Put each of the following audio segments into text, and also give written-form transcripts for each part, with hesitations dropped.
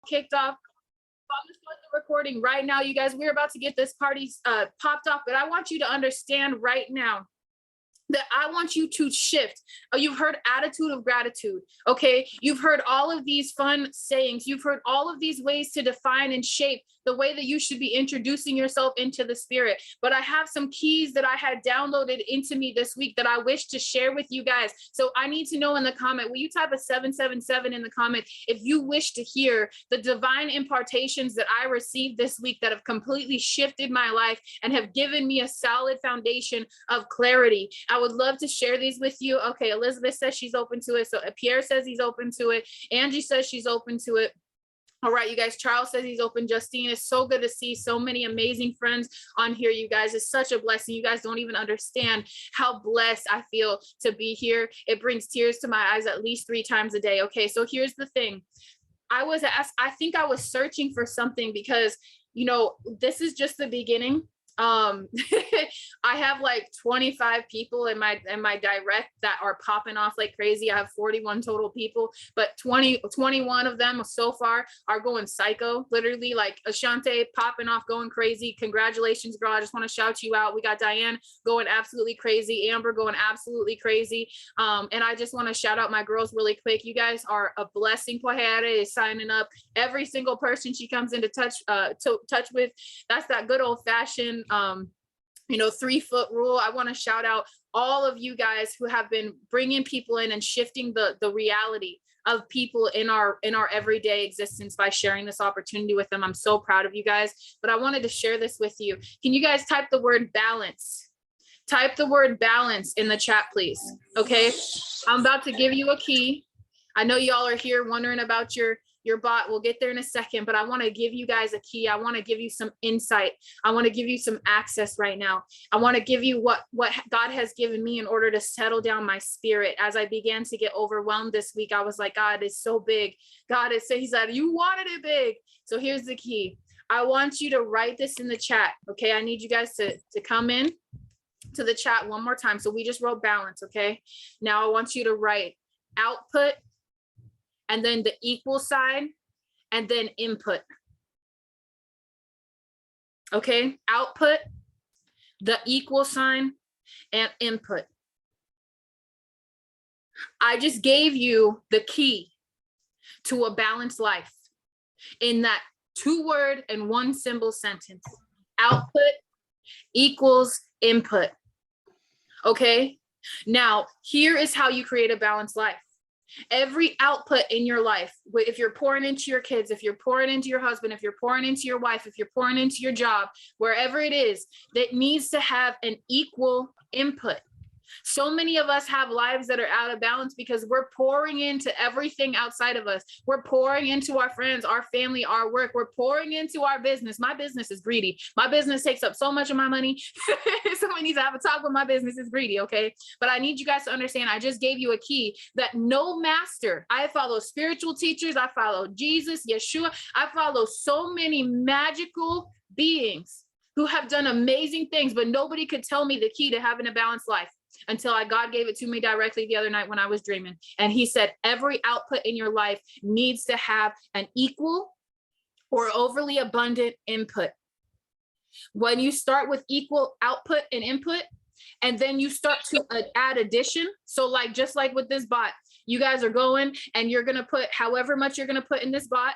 kicked off. I'm gonna start the recording right now, you guys. We're about to get this party popped off, but I want you to understand right now that I want you to shift. You've heard attitude of gratitude, okay? You've heard all of these fun sayings. You've heard all of these ways to define and shape the way that you should be introducing yourself into the spirit. But I have some keys that I had downloaded into me this week that I wish to share with you guys. So I need to know in the comment, will you type a 777 in the comment if you wish to hear the divine impartations that I received this week that have completely shifted my life and have given me a solid foundation of clarity. I would love to share these with you. Okay, Elizabeth says she's open to it. So Pierre says he's open to it. Angie says she's open to it. All right, you guys, Charles says he's open. Justine, it's so good to see so many amazing friends on here, you guys. It's such a blessing. You guys don't even understand how blessed I feel to be here. It brings tears to my eyes at least 3 times a day. Okay, so here's the thing. I think I was searching for something because, you know, this is just the beginning. I have like 25 people in my direct that are popping off like crazy. I have 41 total people, but 21 of them so far are going psycho, literally, like Ashante popping off, going crazy. Congratulations, girl. I just want to shout you out. We got Diane going absolutely crazy, Amber going absolutely crazy. And I just want to shout out my girls really quick. You guys are a blessing. Pohare is signing up. Every single person she comes into touch with, that's that good old fashioned 3-foot rule. I want to shout out all of you guys who have been bringing people in and shifting the reality of people in our everyday existence by sharing this opportunity with them. I'm so proud of you guys, but I wanted to share this with you. Can you guys type the word balance? Type the word balance in the chat, please. Okay, I'm about to give you a key. I know y'all are here wondering about your bot. We'll get there in a second, but I want to give you guys a key. I want to give you some insight. I want to give you some access right now. I want to give you what God has given me in order to settle down my spirit. As I began to get overwhelmed this week, I was like, God is so big. He said, you wanted it big. So here's the key. I want you to write this in the chat. Okay. I need you guys to come in to the chat one more time. So we just wrote balance. Okay. Now I want you to write output, and then the equal sign, and then input. Okay, output, the equal sign, and input. I just gave you the key to a balanced life in that 2-word and 1-symbol sentence. Output equals input. Okay, now here is how you create a balanced life. Every output in your life, if you're pouring into your kids, if you're pouring into your husband, if you're pouring into your wife, if you're pouring into your job, wherever it is, that needs to have an equal input. So many of us have lives that are out of balance because we're pouring into everything outside of us. We're pouring into our friends, our family, our work. We're pouring into our business. My business is greedy. My business takes up so much of my money. Somebody needs to have a talk with my business is greedy, okay? But I need you guys to understand, I just gave you a key that no master, I follow spiritual teachers, I follow Jesus, Yeshua, I follow so many magical beings who have done amazing things, but nobody could tell me the key to having a balanced life until God gave it to me directly the other night when I was dreaming. And he said, every output in your life needs to have an equal or overly abundant input. When you start with equal output and input, and then you start to add addition. So like, just like with this bot, you guys are going and you're going to put however much you're going to put in this bot,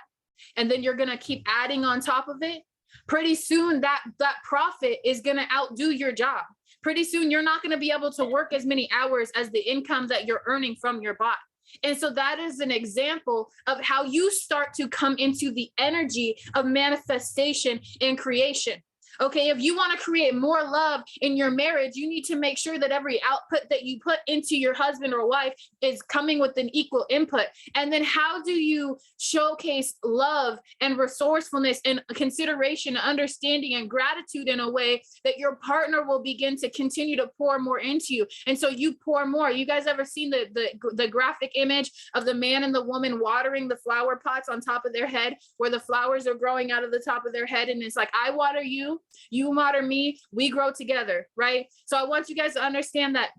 and then you're going to keep adding on top of it. Pretty soon that profit is going to outdo your job. Pretty soon you're not going to be able to work as many hours as the income that you're earning from your bot. And so that is an example of how you start to come into the energy of manifestation and creation. Okay, if you want to create more love in your marriage, you need to make sure that every output that you put into your husband or wife is coming with an equal input. And then how do you showcase love and resourcefulness and consideration, understanding and gratitude in a way that your partner will begin to continue to pour more into you? And so you pour more. You guys ever seen the graphic image of the man and the woman watering the flower pots on top of their head, where the flowers are growing out of the top of their head? And it's like, I water you, you water me, we grow together, right? So I want you guys to understand that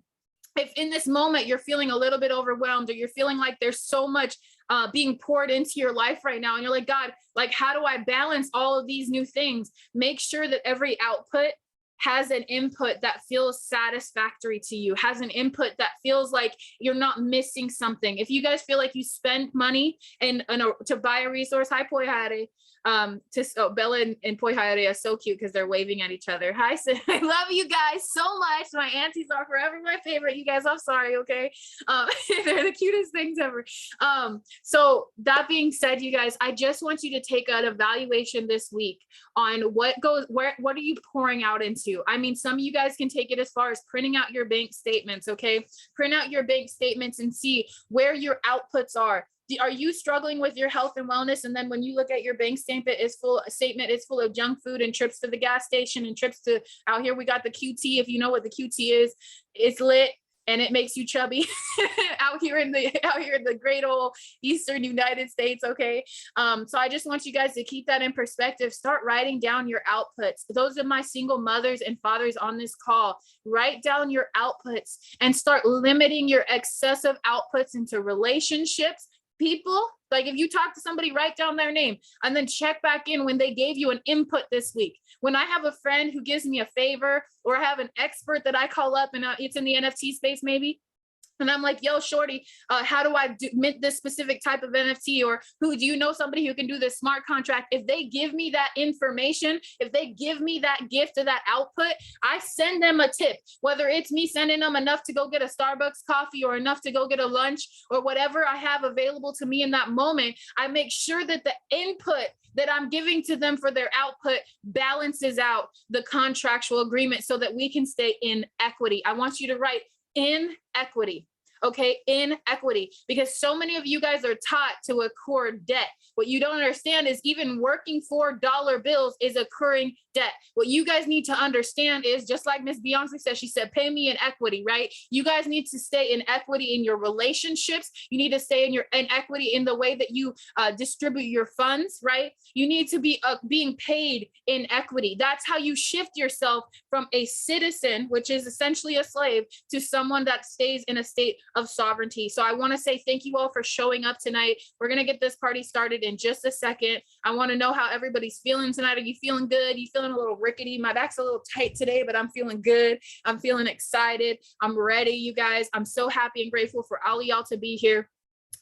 if in this moment you're feeling a little bit overwhelmed, or you're feeling like there's so much being poured into your life right now, and you're like, God, like, how do I balance all of these new things? Make sure that every output has an input that feels satisfactory to you, has an input that feels like you're not missing something. If you guys feel like you spend money to buy a resource, hi Poihare, Bella and Poihare are so cute because they're waving at each other. Hi, I love you guys so much. My aunties are forever my favorite. You guys, I'm sorry, okay? They're the cutest things ever. So that being said, you guys, I just want you to take an evaluation this week on what are you pouring out into? I mean, some of you guys can take it as far as printing out your bank statements, okay? Print out your bank statements and see where your outputs are. Are you struggling with your health and wellness? And then when you look at your bank statement, it's full of junk food and trips to the gas station and trips to out here. We got the QT. If you know what the QT is, it's lit and it makes you chubby out here in the great old Eastern United States. Okay. So I just want you guys to keep that in perspective. Start writing down your outputs. Those of my single mothers and fathers on this call, write down your outputs and start limiting your excessive outputs into relationships. People, like if you talk to somebody, write down their name and then check back in when they gave you an input this week. When I have a friend who gives me a favor, or I have an expert that I call up and it's in the NFT space maybe, and I'm like, yo, shorty, how do I mint this specific type of NFT? Or who do you know somebody who can do this smart contract? If they give me that information, if they give me that gift or that output, I send them a tip, whether it's me sending them enough to go get a Starbucks coffee or enough to go get a lunch or whatever I have available to me in that moment. I make sure that the input that I'm giving to them for their output balances out the contractual agreement so that we can stay in equity. I want you to write in equity. Okay, in equity, because so many of you guys are taught to accord debt. What you don't understand is even working for dollar bills is accruing debt. What you guys need to understand is, just like Miss Beyonce said, she said, pay me in equity, right? You guys need to stay in equity in your relationships. You need to stay in equity in the way that you distribute your funds, right? You need to be being paid in equity. That's how you shift yourself from a citizen, which is essentially a slave, to someone that stays in a state of sovereignty. So I want to say thank you all for showing up tonight. We're going to get this party started in just a second. I want to know how everybody's feeling tonight. Are you feeling good? You feeling a little rickety? My back's a little tight today, but I'm feeling good. I'm feeling excited. I'm ready, you guys. I'm so happy and grateful for all of y'all to be here.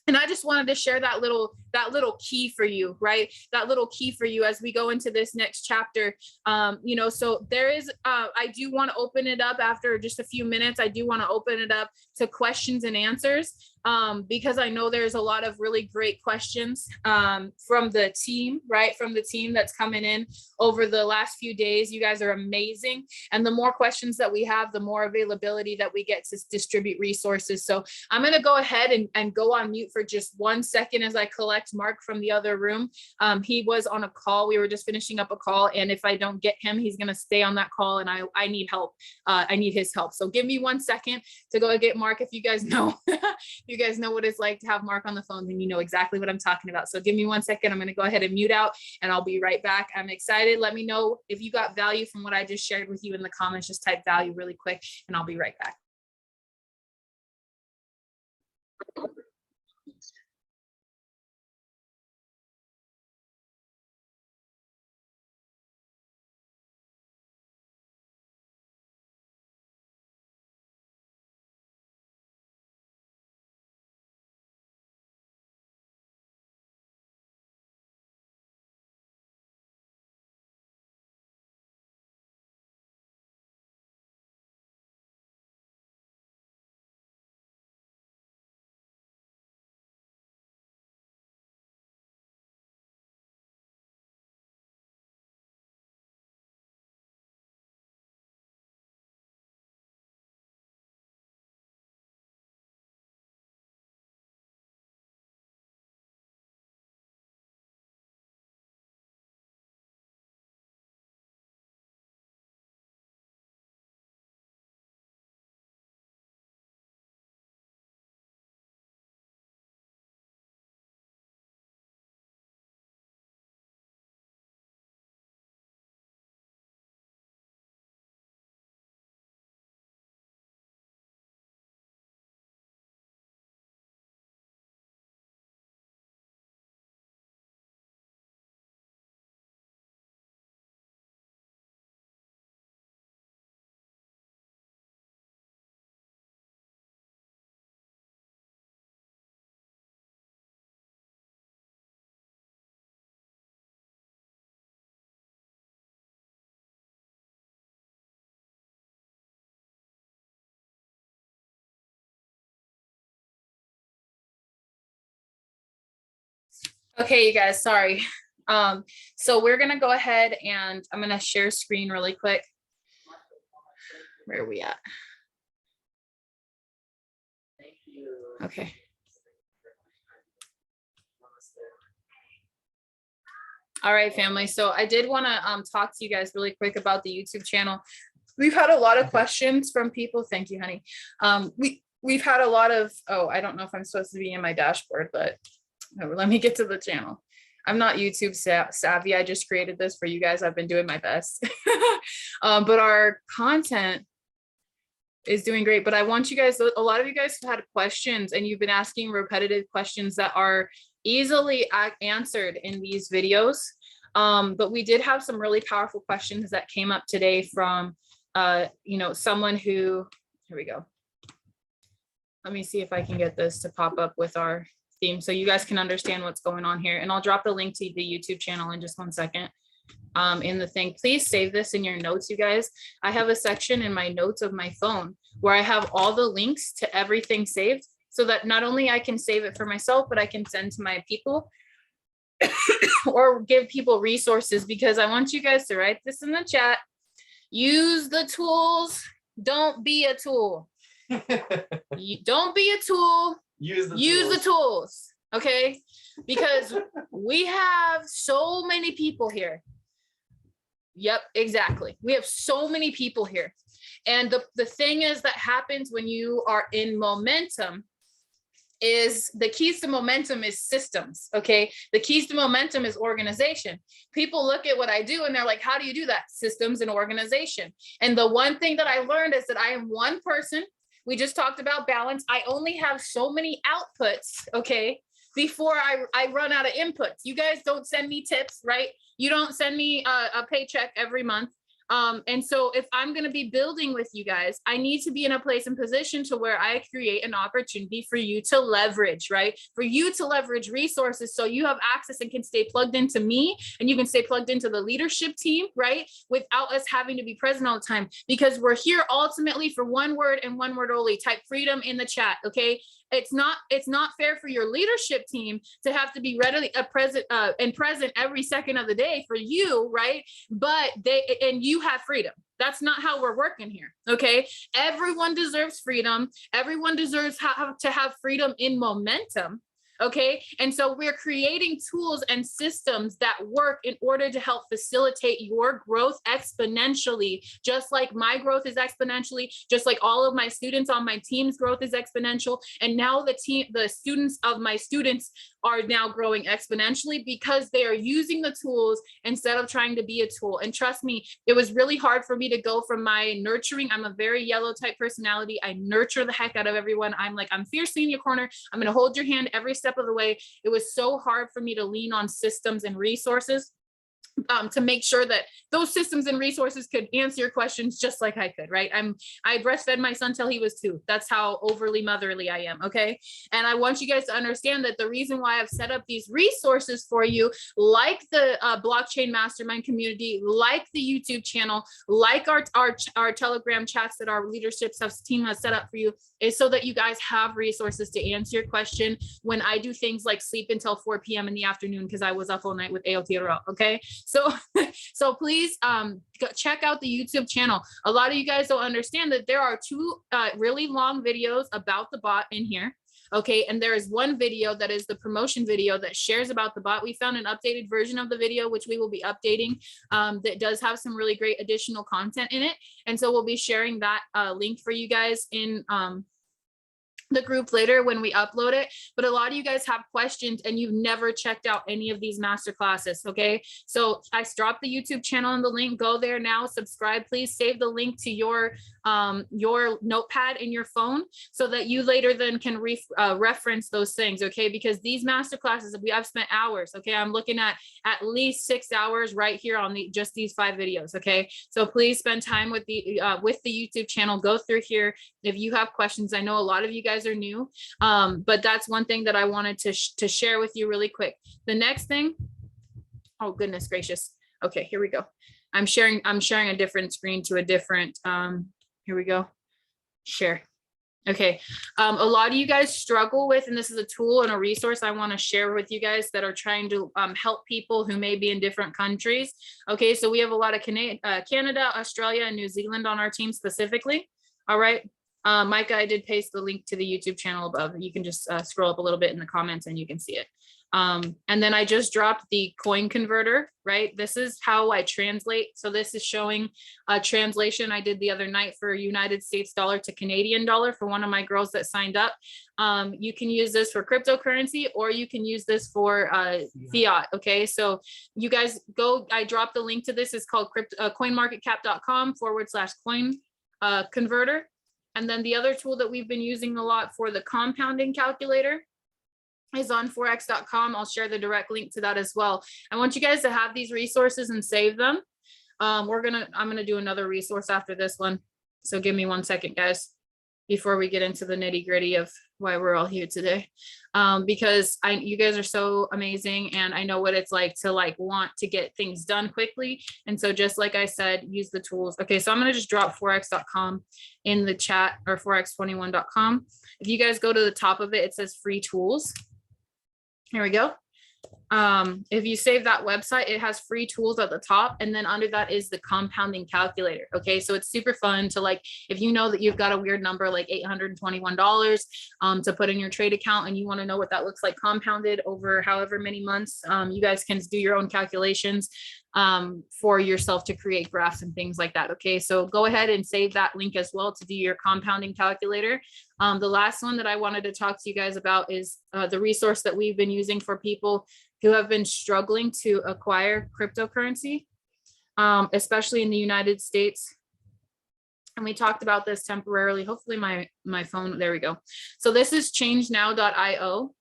And I just wanted to share that little key for you, right? That little key for you as we go into this next chapter. So there is, I do want to open it up after just a few minutes. I do want to open it up to questions and answers because I know there's a lot of really great questions from the team, right? From the team that's coming in over the last few days. You guys are amazing. And the more questions that we have, the more availability that we get to distribute resources. So I'm going to go ahead and go on mute for just 1 second as I collect Mark from the other room. He was on a call. We were just finishing up a call. And if I don't get him, he's going to stay on that call. And I need help. I need his help. So give me 1 second to go get Mark. If you guys know, you guys know what it's like to have Mark on the phone, then you know exactly what I'm talking about. So give me 1 second. I'm going to go ahead and mute out and I'll be right back. I'm excited. Let me know if you got value from what I just shared with you in the comments. Just type value really quick and I'll be right back. Okay, you guys, sorry. So we're gonna go ahead and I'm gonna share screen really quick. Where are we at? Okay. All right, family. So I did want to talk to you guys really quick about the YouTube channel. We've had a lot of questions from people. Thank you, honey. We've had a lot of, oh, I don't know if I'm supposed to be in my dashboard, but let me get to the channel. I'm not YouTube savvy. I just created this for you guys. I've been doing my best. But our content is doing great. But I want you guys, a lot of you guys have had questions and you've been asking repetitive questions that are easily answered in these videos. But we did have some really powerful questions that came up today from, someone who, here we go. Let me see if I can get this to pop up with our theme so you guys can understand what's going on here. And I'll drop the link to the YouTube channel in just 1 second. In the thing, please save this in your notes, you guys. I have a section in my notes of my phone where I have all the links to everything saved so that not only I can save it for myself, but I can send to my people or give people resources, because I want you guys to write this in the chat. Use the tools. Don't be a tool. Don't be a tool. Use the tools. Okay. Because we have so many people here. Yep, exactly. We have so many people here. And the thing is that happens when you are in momentum is the keys to momentum is systems. Okay. The keys to momentum is organization. People look at what I do and they're like, how do you do that? Systems and organization. And the one thing that I learned is that I am one person. We just talked about balance. I only have so many outputs. Okay. Before I run out of inputs. You guys don't send me tips, right? You don't send me a paycheck every month. And so if I'm going to be building with you guys, I need to be in a place and position to where I create an opportunity for you to leverage, right? For you to leverage resources so you have access and can stay plugged into me and you can stay plugged into the leadership team, right? Without us having to be present all the time, because we're here ultimately for one word and one word only. Type freedom in the chat. Okay. It's not fair for your leadership team to have to be readily present every second of the day for you, right? But you have freedom. That's not how we're working here. Okay. Everyone deserves freedom. Everyone deserves to have freedom in momentum. Okay. And so we're creating tools and systems that work in order to help facilitate your growth exponentially, just like my growth is exponentially, just like all of my students on my team's growth is exponential. And now the students of my students are now growing exponentially because they are using the tools instead of trying to be a tool. And trust me, it was really hard for me to go from my nurturing. I'm a very yellow type personality. I nurture the heck out of everyone. I'm fiercely in your corner. I'm going to hold your hand every step of the way. It was so hard for me to lean on systems and resources to make sure that those systems and resources could answer your questions just like I could, right? I breastfed my son till he was 2. That's how overly motherly I am, okay? And I want you guys to understand that the reason why I've set up these resources for you, like the blockchain mastermind community, like the YouTube channel, like our Telegram chats that our leadership team has set up for you, is so that you guys have resources to answer your question when I do things like sleep until 4 p.m. in the afternoon because I was up all night with Aotearoa, okay? So please go check out the YouTube channel. A lot of you guys don't understand that there are 2 really long videos about the bot in here. Okay, and there is one video that is the promotion video that shares about the bot. We found an updated version of the video, which we will be updating, that does have some really great additional content in it. And so we'll be sharing that link for you guys in the group later when we upload it. But a lot of you guys have questions and you've never checked out any of these master classes. Okay, so I dropped the YouTube channel in the link. Go there now, subscribe. Please save the link to your notepad in your phone so that you later then can reference those things. Okay, because these master classes, I've spent hours. Okay, I'm looking at least 6 hours right here on just these 5 videos. Okay, so please spend time with the YouTube channel. Go through here if you have questions. I know a lot of you guys are new, but that's one thing that I wanted to share with you really quick. The next thing, oh goodness gracious. Okay, here we go. I'm sharing a different screen to a different, here we go, share. Okay. A lot of you guys struggle with, and this is a tool and a resource I want to share with you guys that are trying to help people who may be in different countries. Okay. So we have a lot of Canada, Australia, and New Zealand on our team specifically. All right. Micah, I did paste the link to the YouTube channel above. You can just scroll up a little bit in the comments and you can see it. And then I just dropped the coin converter, right? This is how I translate. So this is showing a translation I did the other night for United States dollar to Canadian dollar for one of my girls that signed up. You can use this for cryptocurrency, or you can use this for fiat. Okay. So you guys go, I dropped the link to this. It's called coinmarketcap.com/coin converter. And then the other tool that we've been using a lot for the compounding calculator is on forex.com. I'll share the direct link to that as well. I want you guys to have these resources and save them. I'm gonna do another resource after this one. So give me 1 second, guys, before we get into the nitty gritty of why we're all here today. Because you guys are so amazing, and I know what it's like to want to get things done quickly. And so just like I said, use the tools. Okay, so I'm gonna just drop forex.com in the chat, or forex21.com. If you guys go to the top of it, it says free tools. Here we go. If you save that website, it has free tools at the top, and then under that is the compounding calculator. Okay, so it's super fun to if you know that you've got a weird number like $821 to put in your trade account, and you want to know what that looks like compounded over however many months, you guys can do your own calculations for yourself to create graphs and things like that. Okay, so go ahead and save that link as well to do your compounding calculator. The last one that I wanted to talk to you guys about is the resource that we've been using for people who have been struggling to acquire cryptocurrency, especially in the United States. And we talked about this temporarily. Hopefully my phone, there we go. So this is changenow.io.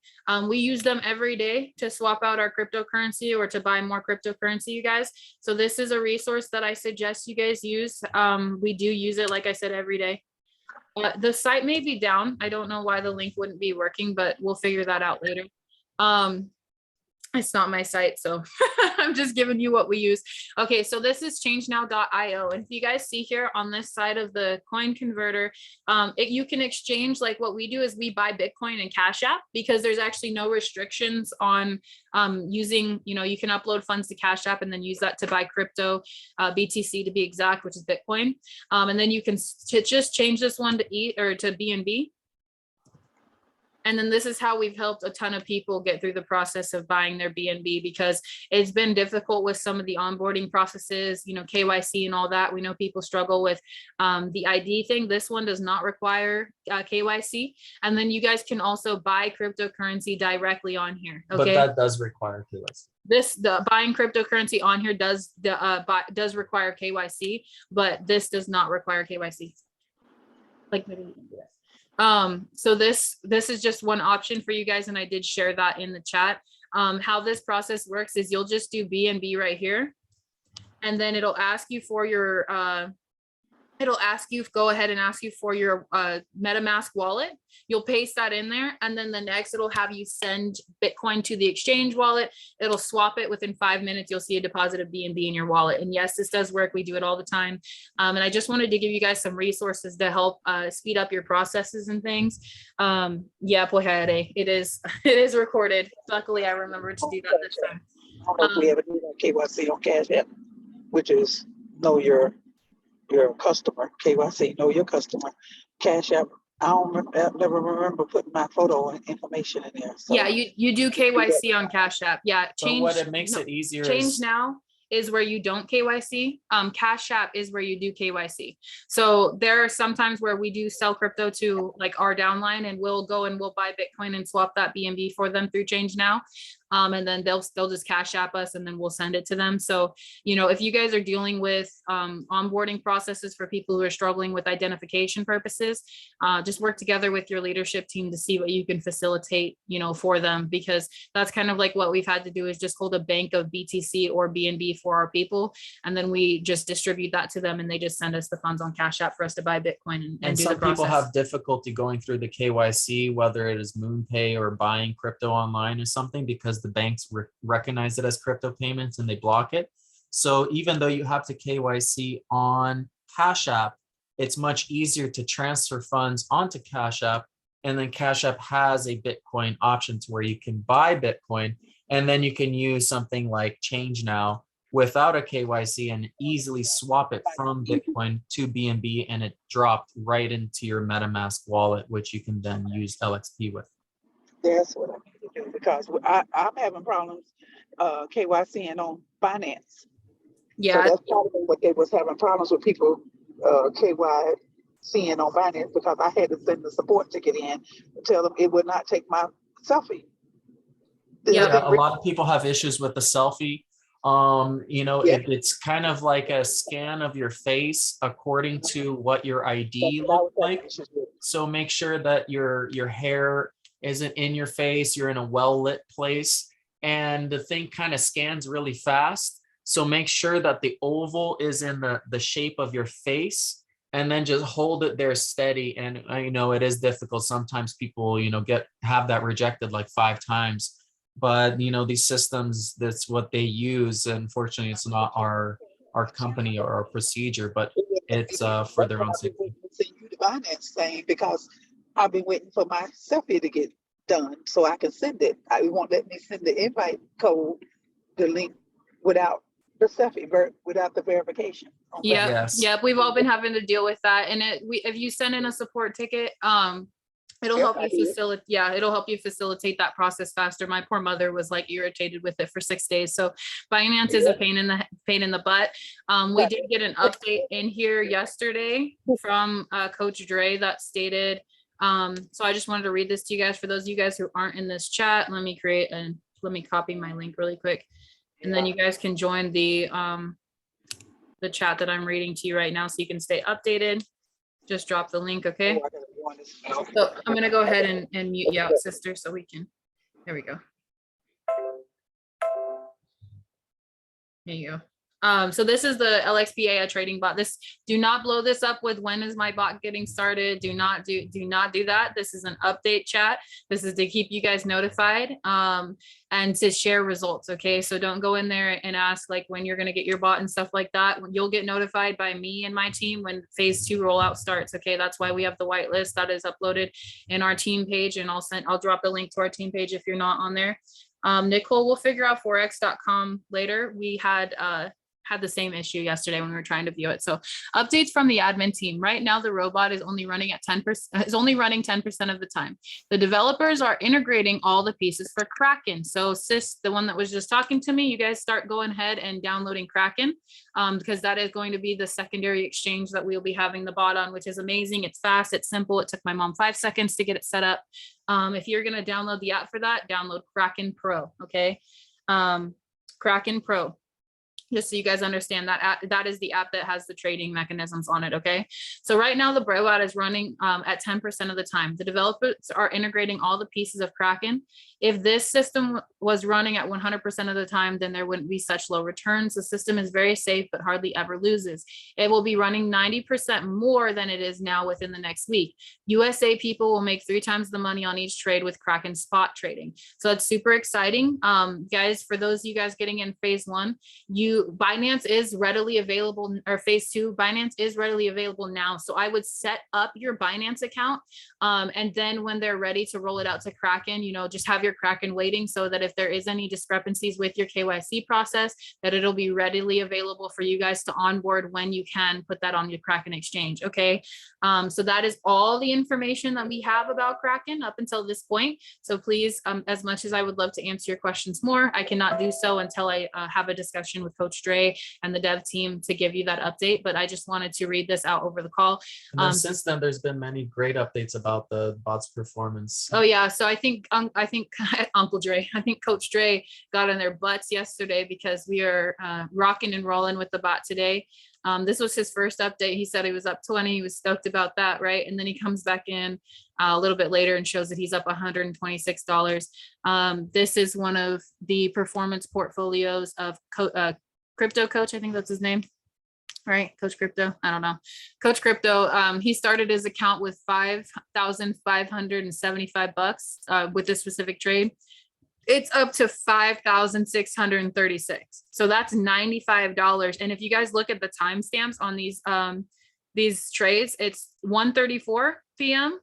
We use them every day to swap out our cryptocurrency or to buy more cryptocurrency, you guys. So this is a resource that I suggest you guys use. We do use it, like I said, every day. The site may be down. I don't know why the link wouldn't be working, but we'll figure that out later. It's not my site, so I'm just giving you what we use. Okay, so this is changenow.io. And if you guys see here on this side of the coin converter, you can exchange, like what we do is we buy Bitcoin and Cash App, because there's actually no restrictions on using, you can upload funds to Cash App and then use that to buy crypto, BTC to be exact, which is Bitcoin. And then you can just change this one to BNB. And then this is how we've helped a ton of people get through the process of buying their BNB, because it's been difficult with some of the onboarding processes, KYC and all that. We know people struggle with the ID thing. This one does not require KYC. And then you guys can also buy cryptocurrency directly on here. Okay. But that does require KYC. The buying cryptocurrency on here does require KYC, but this does not require KYC. Maybe we can do this. So this is just one option for you guys, and I did share that in the chat. How this process works is you'll just do BNB right here, and then it'll ask you for your go ahead and ask you for your MetaMask wallet. You'll paste that in there, and then the next it'll have you send Bitcoin to the exchange wallet. It'll swap it within 5 minutes. You'll see a deposit of BNB in your wallet. And yes, this does work. We do it all the time. And I just wanted to give you guys some resources to help speed up your processes and things. Yeah, Pohere, it is recorded. Luckily, I remembered to do that this time. I don't know if we ever do that KYC on Cash App, which is know your customer. KYC, know your customer. Cash App, I never remember putting my photo information in there. So yeah, you do KYC on Cash App. Yeah, it makes it easier. Change Now is where you don't KYC. Cash App is where you do KYC. So there are some times where we do sell crypto to our downline, and we'll go and we'll buy Bitcoin and swap that BNB for them through Change Now. And then they'll just Cash App us, and then we'll send it to them. So, if you guys are dealing with onboarding processes for people who are struggling with identification purposes, just work together with your leadership team to see what you can facilitate, for them, because that's kind of like what we've had to do is just hold a bank of BTC or BNB for our people. And then we just distribute that to them, and they just send us the funds on Cash App for us to buy Bitcoin and do the process. Some people have difficulty going through the KYC, whether it is MoonPay or buying crypto online or something, because the banks recognize it as crypto payments and they block it. So even though you have to KYC on Cash App, it's much easier to transfer funds onto Cash App. And then Cash App has a Bitcoin option to where you can buy Bitcoin, and then you can use something like Change Now without a KYC and easily swap it from Bitcoin to BNB, and it dropped right into your MetaMask wallet, which you can then use LXP with. That's what I need to do, because I'm having problems KYCing on Binance. Yeah. So that's probably what they was having problems with people KYCing on Binance, because I had to send the support ticket in to tell them it would not take my selfie. Yeah, a lot of people have issues with the selfie. You know, it's kind of like a scan of your face according to what your ID looks like. So make sure that your hair isn't in your face, you're in a well-lit place, and the thing kind of scans really fast. So make sure that the oval is in the shape of your face, and then just hold it there steady. And I know it is difficult. Sometimes people, you know, have that rejected like 5 times. But you know, these systems, that's what they use. Unfortunately, it's not our company or our procedure, but it's for their own safety. Send you the Binance thing, because I've been waiting for my selfie to get done so I can send it. It won't let me send the invite code, the link, without the selfie, without the verification. Yeah, Yes. yeah, we've all been having to deal with that. And if you send in a support ticket, it'll help you facilitate. Yeah, it'll help you facilitate that process faster. My poor mother was like irritated with it for 6 days. So Binance is a pain in the butt. We did get an update in here yesterday from Coach Dre that stated. So I just wanted to read this to you guys. For those of you guys who aren't in this chat, let me copy my link really quick, and then you guys can join the chat that I'm reading to you right now, so you can stay updated. Just drop the link, okay? So I'm gonna go ahead and mute you out, sister, so we can, there we go. There you go. So this is the Lxba trading bot. Do not blow this up with when is my bot getting started. Do not do that. This is an update chat. This is to keep you guys notified and to share results. Okay. So don't go in there and ask like when you're going to get your bot and stuff like that. You'll get notified by me and my team when phase 2 rollout starts. Okay. That's why we have the whitelist that is uploaded in our team page, and I'll drop the link to our team page if you're not on there. Nicole, we'll figure out forex.com later. We had the same issue yesterday when we were trying to view it. So updates from the admin team. Right now, the robot is only running at 10%, is only running 10% of the time. The developers are integrating all the pieces for Kraken. So sis, the one that was just talking to me, you guys start going ahead and downloading Kraken because that is going to be the secondary exchange that we'll be having the bot on, which is amazing. It's fast, it's simple. It took my mom 5 seconds to get it set up. If you're going to download the app for that, download Kraken Pro. Okay. Kraken Pro. Just so you guys understand that is the app that has the trading mechanisms on it. Okay. So right now the robot is running at 10% of the time. The developers are integrating all the pieces of Kraken. If this system was running at 100% of the time, then there wouldn't be such low returns. The system is very safe, but hardly ever loses. It will be running 90% more than it is now within the next week. USA people will make 3 times the money on each trade with Kraken spot trading. So it's super exciting. Guys, for those of you guys getting in phase 1, Binance is readily available, or phase 2, Binance is readily available now. So I would set up your Binance account. And then when they're ready to roll it out to Kraken, just have your Kraken waiting so that if there is any discrepancies with your KYC process, that it'll be readily available for you guys to onboard when you can put that on your Kraken exchange. Okay. So that is all the information that we have about Kraken up until this point. So please, as much as I would love to answer your questions more, I cannot do so until I have a discussion with Coach Dre and the dev team to give you that update. But I just wanted to read this out over the call. Since then, there's been many great updates about the bot's performance. Oh yeah, so I think Uncle Dre, I think Coach Dre got in their butts yesterday because we are rocking and rolling with the bot today. This was his first update. He said he was up 20. He was stoked about that, right? And then he comes back in a little bit later and shows that he's up $126. This is one of the performance portfolios of Crypto Coach. I think that's his name. Right, Coach Crypto. I don't know. Coach Crypto. He started his account with $5,575 with this specific trade. It's up to $5,636. So that's $95. And if you guys look at the timestamps on these these trades. It's 1:34 p.m.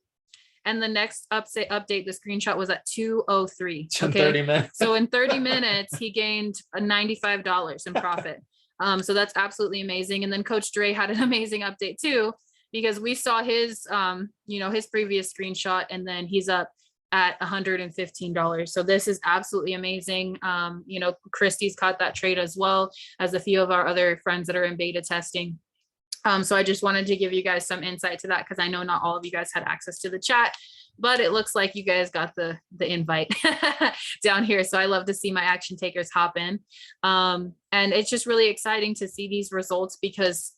and the next update, the screenshot was at 2:03. Okay. 30 minutes. So in 30 minutes, he gained $95 in profit. So that's absolutely amazing. And then Coach Dre had an amazing update too, because we saw his, his previous screenshot, and then he's up at $115. So this is absolutely amazing. Christy's caught that trade as well as a few of our other friends that are in beta testing. So I just wanted to give you guys some insight to that, because I know not all of you guys had access to the chat, but it looks like you guys got the invite down here. So I love to see my action takers hop in. And it's just really exciting to see these results, because,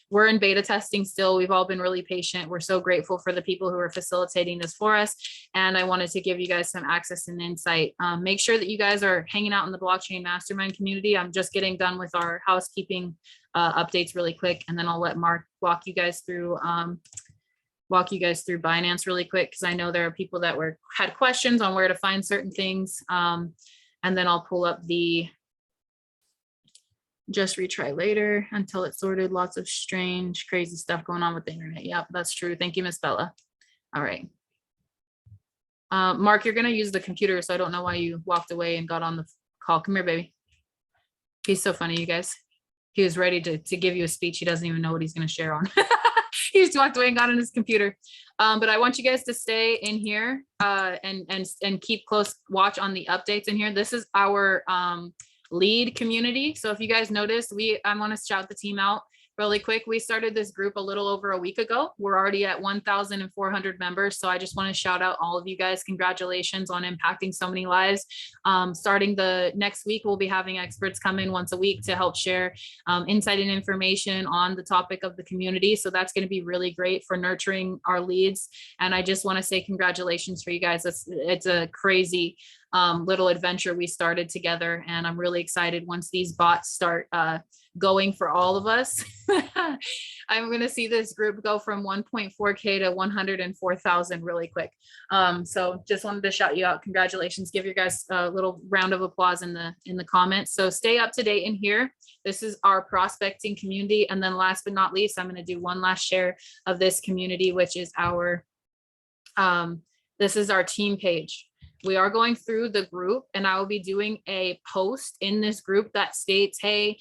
we're in beta testing still. We've all been really patient. We're so grateful for the people who are facilitating this for us. And I wanted to give you guys some access and insight. Make sure that you guys are hanging out in the blockchain mastermind community. I'm just getting done with our housekeeping updates really quick, and then I'll let Mark walk you guys through Binance really quick, because I know there are people that had questions on where to find certain things. And then I'll pull up the just retry later until it's sorted. Lots of strange, crazy stuff going on with the internet. Yep, that's true. Thank you, Miss Bella. All right. Mark, you're going to use the computer, so I don't know why you walked away and got on the call. Come here, baby. He's so funny, you guys. He was ready to give you a speech. He doesn't even know what he's going to share on. He just walked away and got on his computer. But I want you guys to stay in here and keep close watch on the updates in here. This is our lead community. So if you guys notice, I want to shout the team out really quick. We started this group a little over a week ago. We're already at 1,400 members. So I just want to shout out all of you guys. Congratulations on impacting so many lives. Starting the next week, we'll be having experts come in once a week to help share insight and information on the topic of the community. So that's going to be really great for nurturing our leads. And I just want to say congratulations for you guys. It's a crazy little adventure we started together. And I'm really excited once these bots start going for all of us. I'm going to see this group go from 1.4K to 104,000 really quick. So just wanted to shout you out. Congratulations. Give your guys a little round of applause in the comments. So stay up to date in here. This is our prospecting community. And then last but not least, I'm going to do one last share of this community, which is this is our team page. We are going through the group, and I will be doing a post in this group that states, hey,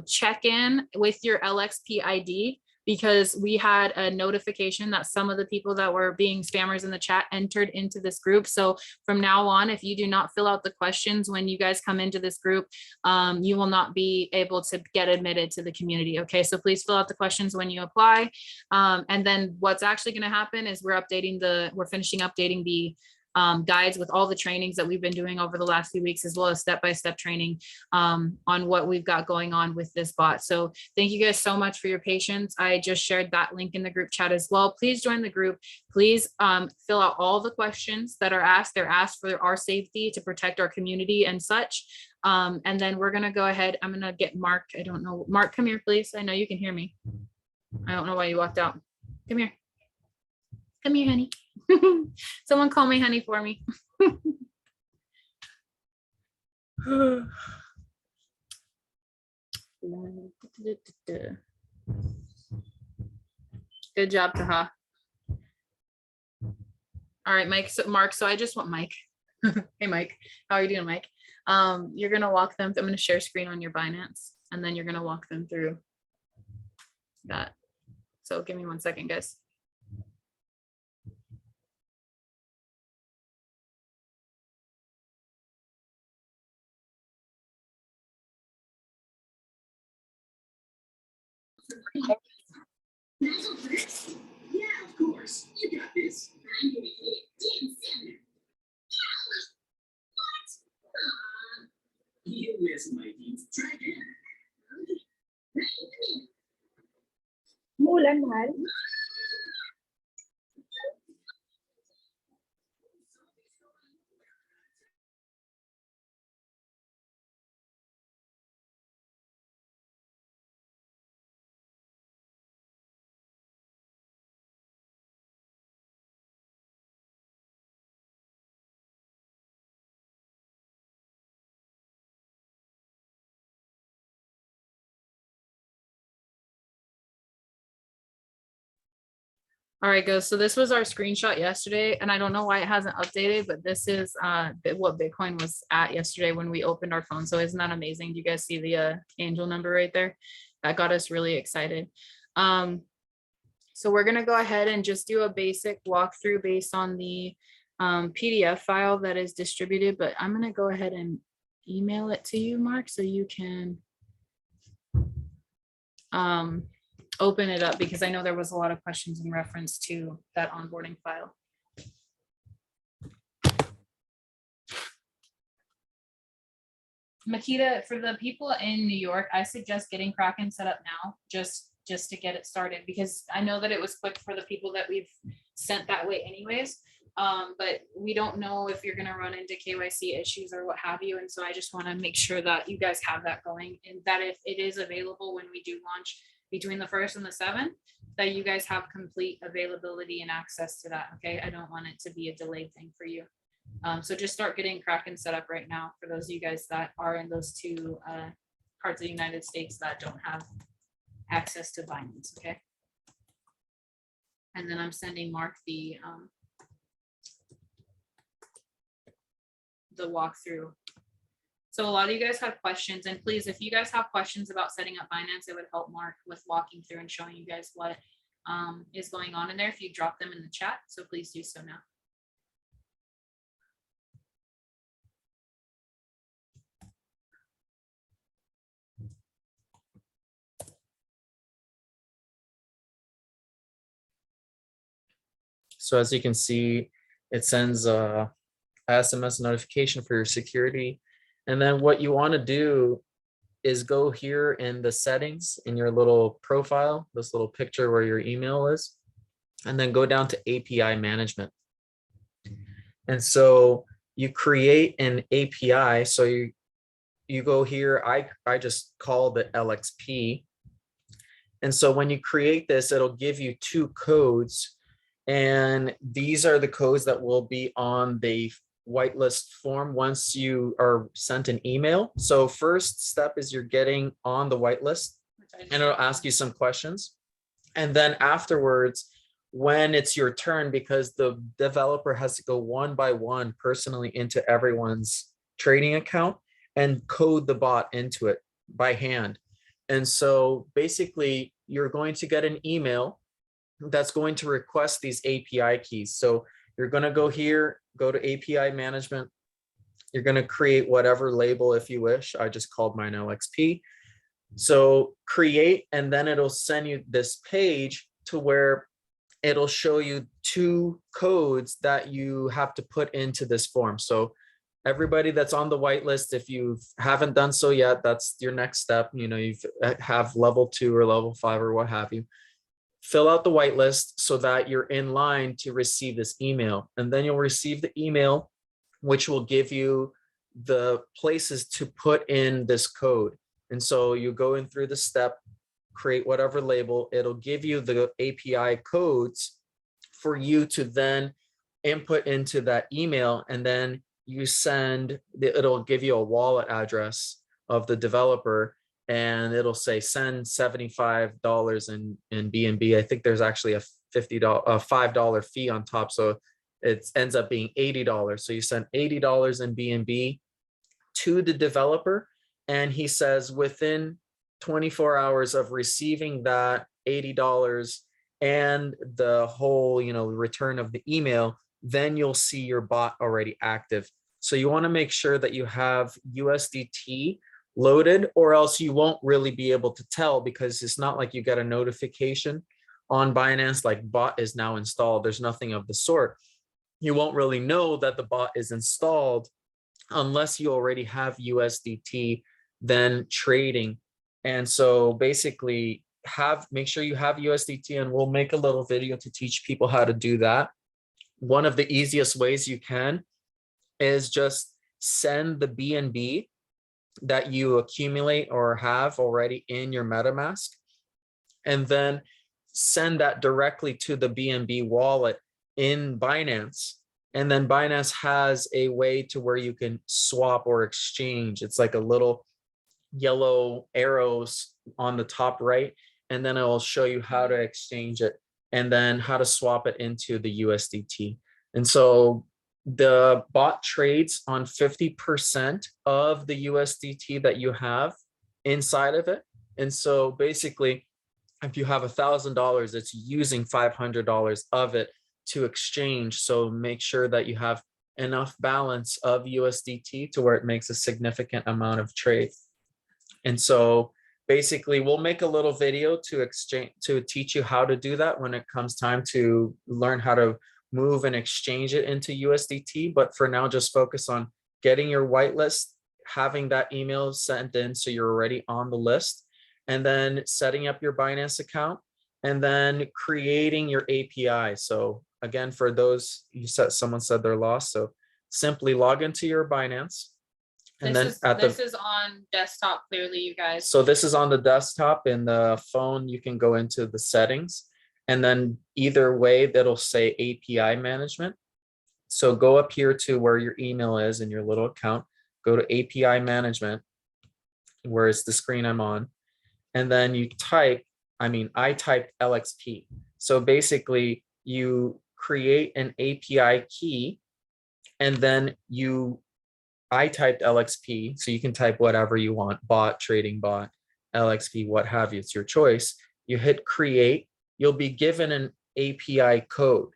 check in with your LXP ID, because we had a notification that some of the people that were being spammers in the chat entered into this group. So from now on, if you do not fill out the questions when you guys come into this group, you will not be able to get admitted to the community. Okay, so please fill out the questions when you apply. And then what's actually going to happen is we're finishing updating the guides with all the trainings that we've been doing over the last few weeks, as well as step-by-step training on what we've got going on with this bot. So thank you guys so much for your patience. I just shared that link in the group chat as well. Please join the group. Please fill out all the questions that are asked. They're asked for our safety, to protect our community and such. And then we're going to go ahead. I'm going to get Mark. I don't know. Mark, come here, please. I know you can hear me. I don't know why you walked out. Come here. Come here, honey. Someone call me honey for me. Good job, Taha. All right, Mike. So Mark, so I just want Mike. Hey, Mike. How are you doing, Mike? You're going to walk them. I'm going to share screen on your Binance, and then you're going to walk them through that. So give me 1 second, guys. Yeah, of course. You got this. I'm gonna hit it dead center. What? You missed my team's try again. Mulan mahal. All right, guys. So this was our screenshot yesterday, and I don't know why it hasn't updated, but this is what Bitcoin was at yesterday when we opened our phone. So isn't that amazing? Do you guys see the angel number right there? That got us really excited. So we're gonna go ahead and just do a basic walkthrough based on the PDF file that is distributed, but I'm gonna go ahead and email it to you, Mark, so you can open it up, because I know there was a lot of questions in reference to that onboarding file. Makita, for the people in New York, I suggest getting Kraken set up now, just to get it started, because I know that it was quick for the people that we've sent that way anyways. But we don't know if you're gonna run into KYC issues or what have you. And so I just wanna make sure that you guys have that going, and that if it is available when we do launch between the 1st and the 7th, that you guys have complete availability and access to that, okay? I don't want it to be a delayed thing for you. So just start getting Kraken set up right now for those of you guys that are in those two parts of the United States that don't have access to Binance, okay? And then I'm sending Mark the walkthrough. So a lot of you guys have questions, and please, if you guys have questions about setting up Binance, it would help Mark with walking through and showing you guys what is going on in there if you drop them in the chat. So please do so now. So as you can see, it sends a SMS notification for your security. And then what you want to do is go here in the settings in your little profile, this little picture where your email is, and then go down to API management. And so you create an API. So you go here, I just call the LXP. And so when you create this, it'll give you 2 codes. And these are the codes that will be on the whitelist form once you are sent an email. So first step is you're getting on the whitelist, and it'll ask you some questions. And then afterwards, when it's your turn, because the developer has to go one by one personally into everyone's trading account and code the bot into it by hand. And so basically, you're going to get an email that's going to request these API keys. So you're going to go here, go to API management. You're going to create whatever label if you wish. I just called mine LXP. So create, and then it'll send you this page to where it'll show you 2 codes that you have to put into this form. So everybody that's on the whitelist, if you haven't done so yet, that's your next step. You know, you have level 2 or level 5 or what have you. Fill out the whitelist so that you're in line to receive this email. And then you'll receive the email, which will give you the places to put in this code. And so you go in through the step, create whatever label, it'll give you the API codes for you to then input into that email. And then you send, it'll give you a wallet address of the developer, and it'll say send $75 in BNB. I think there's actually a $5 fee on top. So it ends up being $80. So you send $80 in BNB to the developer, and he says within 24 hours of receiving that $80 and the whole, return of the email, then you'll see your bot already active. So you want to make sure that you have USDT loaded, or else you won't really be able to tell, because it's not like you get a notification on Binance like bot is now installed. There's nothing of the sort. You won't really know that the bot is installed unless you already have USDT then trading. And so basically make sure you have USDT, and we'll make a little video to teach people how to do that. One of the easiest ways you can is just send the BNB that you accumulate or have already in your MetaMask, and then send that directly to the BNB wallet in Binance. And then Binance has a way to where you can swap or exchange. It's like a little yellow arrows on the top right, and then it will show you how to exchange it. and then how to swap it into the USDT. And so the bot trades on 50% of the USDT that you have inside of it. And so basically, if you have $1,000, it's using $500 of it to exchange. So make sure that you have enough balance of USDT to where it makes a significant amount of trade. And so basically we'll make a little video to teach you how to do that when it comes time to learn how to move and exchange it into USDT. But for now, just focus on getting your whitelist, having that email sent in so you're already on the list, and then setting up your Binance account, and then creating your API. So again, for those, someone said they're lost. So simply log into your Binance. And this is on desktop clearly, you guys. So this is on the desktop. In the phone, you can go into the settings, and then either way, that'll say API management. So go up here to where your email is in your little account, go to API management, where it's the screen I'm on. And then you type, I typed LXP. So basically you create an API key, and then I typed LXP, so you can type whatever you want, bot, trading bot, LXP, what have you, it's your choice. You hit create, you'll be given an API code.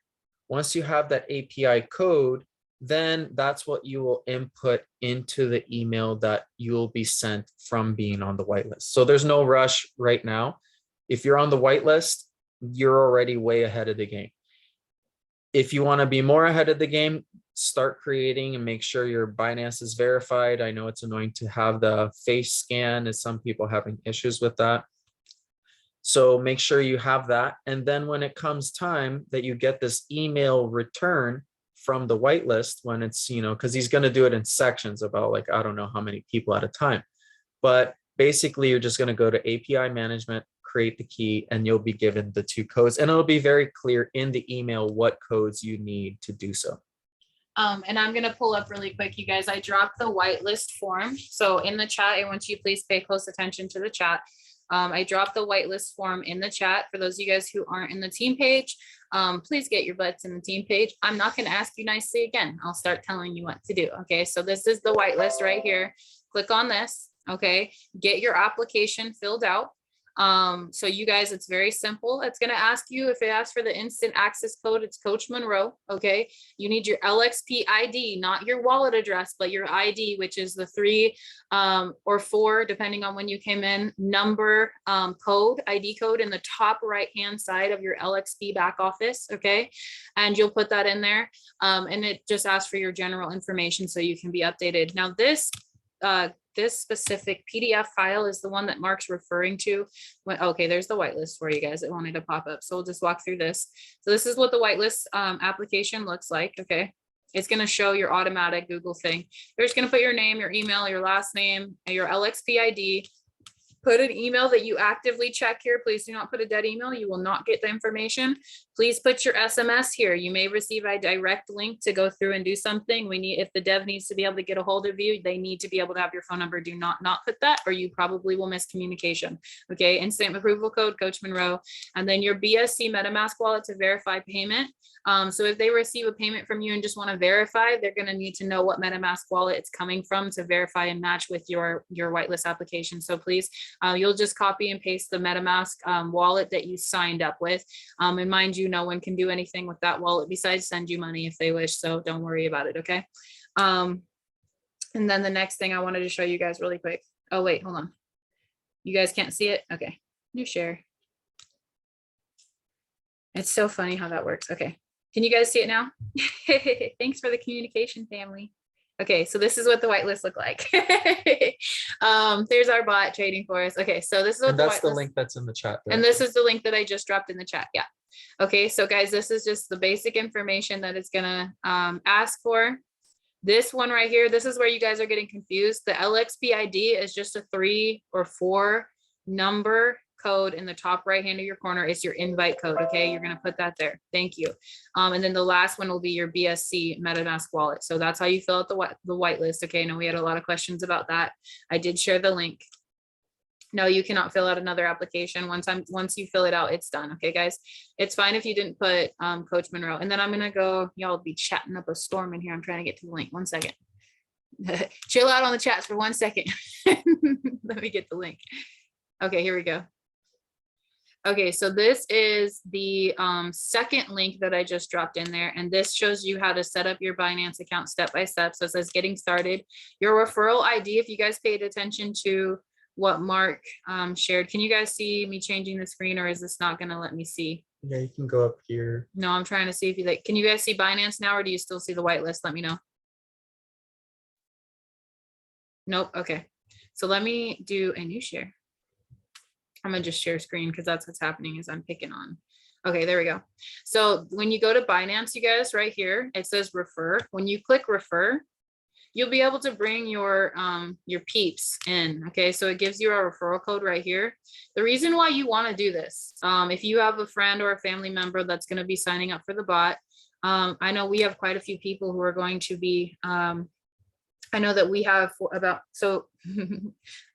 Once you have that API code, then that's what you will input into the email that you will be sent from being on the whitelist. So there's no rush right now. If you're on the whitelist, you're already way ahead of the game. If you want to be more ahead of the game, start creating and make sure your Binance is verified. I know it's annoying to have the face scan, as some people having issues with that. So make sure you have that. And then when it comes time that you get this email return from the whitelist, when it's, because he's going to do it in sections about like, I don't know how many people at a time, but basically you're just going to go to API management, create the key, and you'll be given the 2 codes, and it'll be very clear in the email what codes you need to do so. And I'm going to pull up really quick, you guys. I dropped the whitelist form. So in the chat, I want you to please pay close attention to the chat. I dropped the whitelist form in the chat. For those of you guys who aren't in the team page, please get your butts in the team page. I'm not going to ask you nicely again. I'll start telling you what to do. Okay, so this is the whitelist right here. Click on this. Okay, get your application filled out. So you guys, it's very simple. It's going to ask you, if it asks for the instant access code, it's Coach Monroe. Okay. You need your LXP ID, not your wallet address, but your ID, which is the 3 or 4, depending on when you came in, number, code, ID code in the top right-hand side of your LXP back office. Okay. And you'll put that in there. And it just asks for your general information so you can be updated. Now this specific PDF file is the one that Mark's referring to. Okay, there's the whitelist for you guys. It wanted to pop up. So we'll just walk through this. So this is what the whitelist application looks like. Okay. It's going to show your automatic Google thing. You're just going to put your name, your email, your last name, and your LXP ID. Put an email that you actively check here. Please do not put a dead email. You will not get the information. Please put your SMS here. You may receive a direct link to go through and do something. If the dev needs to be able to get a hold of you, they need to be able to have your phone number. Do not put that, or you probably will miss communication. Okay, instant approval code, Coach Monroe, and then your BSC MetaMask wallet to verify payment. So if they receive a payment from you and just want to verify, they're going to need to know what MetaMask wallet it's coming from to verify and match with your whitelist application. So please, you'll just copy and paste the MetaMask wallet that you signed up with. And mind you, no one can do anything with that wallet besides send you money if they wish. So don't worry about it. Okay. And then the next thing I wanted to show you guys really quick. Oh, wait, hold on. You guys can't see it. Okay. New share. It's so funny how that works. Okay. Can you guys see it now? Thanks for the communication, family. Okay, so this is what the whitelist look like. There's our bot trading for us. Okay, so this is what that's the link that's in the chat. And this is the link that I just dropped in the chat. Yeah. Okay, so guys, this is just the basic information that it's gonna ask for. This one right here, this is where you guys are getting confused. The LXP ID is just a 3 or 4 number code in the top right hand of your corner. Is your invite code. Okay, you're going to put that there. Thank you. And then the last one will be your BSC MetaMask wallet. So that's how you fill out the whitelist. Okay, now we had a lot of questions about that. I did share the link. No, you cannot fill out another application. Once you fill it out, it's done. Okay, guys. It's fine if you didn't put Coach Monroe. And then I'm gonna go, y'all be chatting up a storm in here. I'm trying to get to the link. 1 second. Chill out on the chats for 1 second. Let me get the link. Okay, here we go. Okay, so this is the second link that I just dropped in there, and this shows you how to set up your Binance account step by step. So it says getting started. Your referral ID, if you guys paid attention to what Mark shared, can you guys see me changing the screen, or is this not gonna let me see? Yeah, you can go up here. No, I'm trying to see if you like, can you guys see Binance now, or do you still see the white list? Let me know. Nope, okay. So let me do a new share. I'm gonna just share screen because that's what's happening is I'm picking on. Okay, there we go. So when you go to Binance, you guys, right here, it says refer. When you click refer, you'll be able to bring your peeps in. Okay, so it gives you a referral code right here. The reason why you want to do this, if you have a friend or a family member that's going to be signing up for the bot, I know we have quite a few people who are going to be I know that we have about, so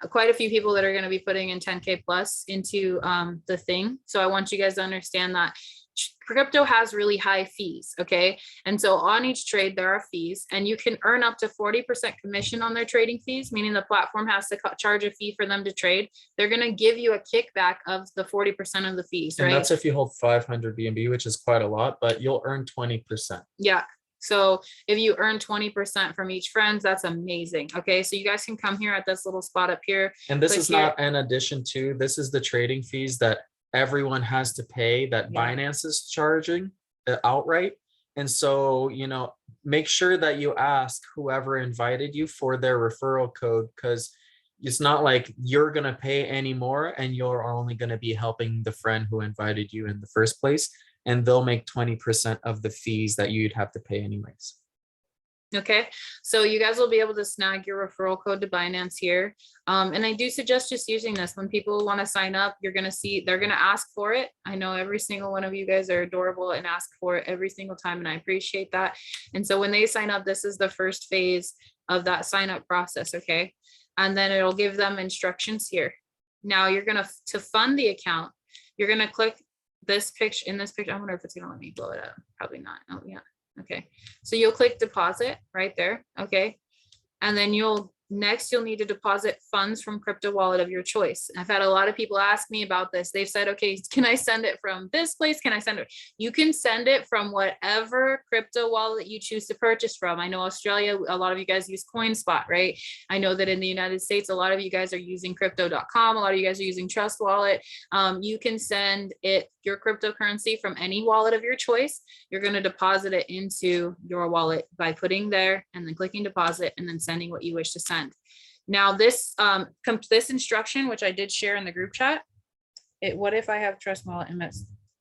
quite a few people that are going to be putting in 10K plus into the thing. So I want you guys to understand that crypto has really high fees. Okay. And so on each trade, there are fees, and you can earn up to 40% commission on their trading fees, meaning the platform has to charge a fee for them to trade. They're going to give you a kickback of the 40% of the fees, right? And that's if you hold 500 BNB, which is quite a lot, but you'll earn 20%. Yeah. So if you earn 20% from each friends, that's amazing. Okay. So you guys can come here at this little spot up here. And this is not an addition to, this is the trading fees that everyone has to pay that Binance is charging outright. And so, you know, make sure that you ask whoever invited you for their referral code, because it's not like you're going to pay any more and you're only going to be helping the friend who invited you in the first place. And they'll make 20% of the fees that you'd have to pay anyways. Okay, so you guys will be able to snag your referral code to Binance here. And I do suggest just using this when people want to sign up. You're going to see, they're going to ask for it. I know every single one of you guys are adorable and ask for it every single time, and I appreciate that. And so when they sign up, this is the first phase of that sign up process. Okay, and then it'll give them instructions here. Now you're going to fund the account, you're going to click this picture. In this picture, I wonder if it's gonna let me blow it up. Probably not. Oh yeah. Okay, so you'll click deposit right there. Okay, and then you'll need to deposit funds from crypto wallet of your choice. I've had a lot of people ask me about this. They've said, okay, can I send it from this place? Can I send it? You can send it from whatever crypto wallet you choose to purchase from. I know Australia, a lot of you guys use CoinSpot, right? I know that in the United States, a lot of you guys are using crypto.com. A lot of you guys are using Trust Wallet. You can send it your cryptocurrency from any wallet of your choice. You're going to deposit it into your wallet by putting there and then clicking deposit and then sending what you wish to send. Now this this instruction, which I did share in the group chat, what if I have Trust Wallet and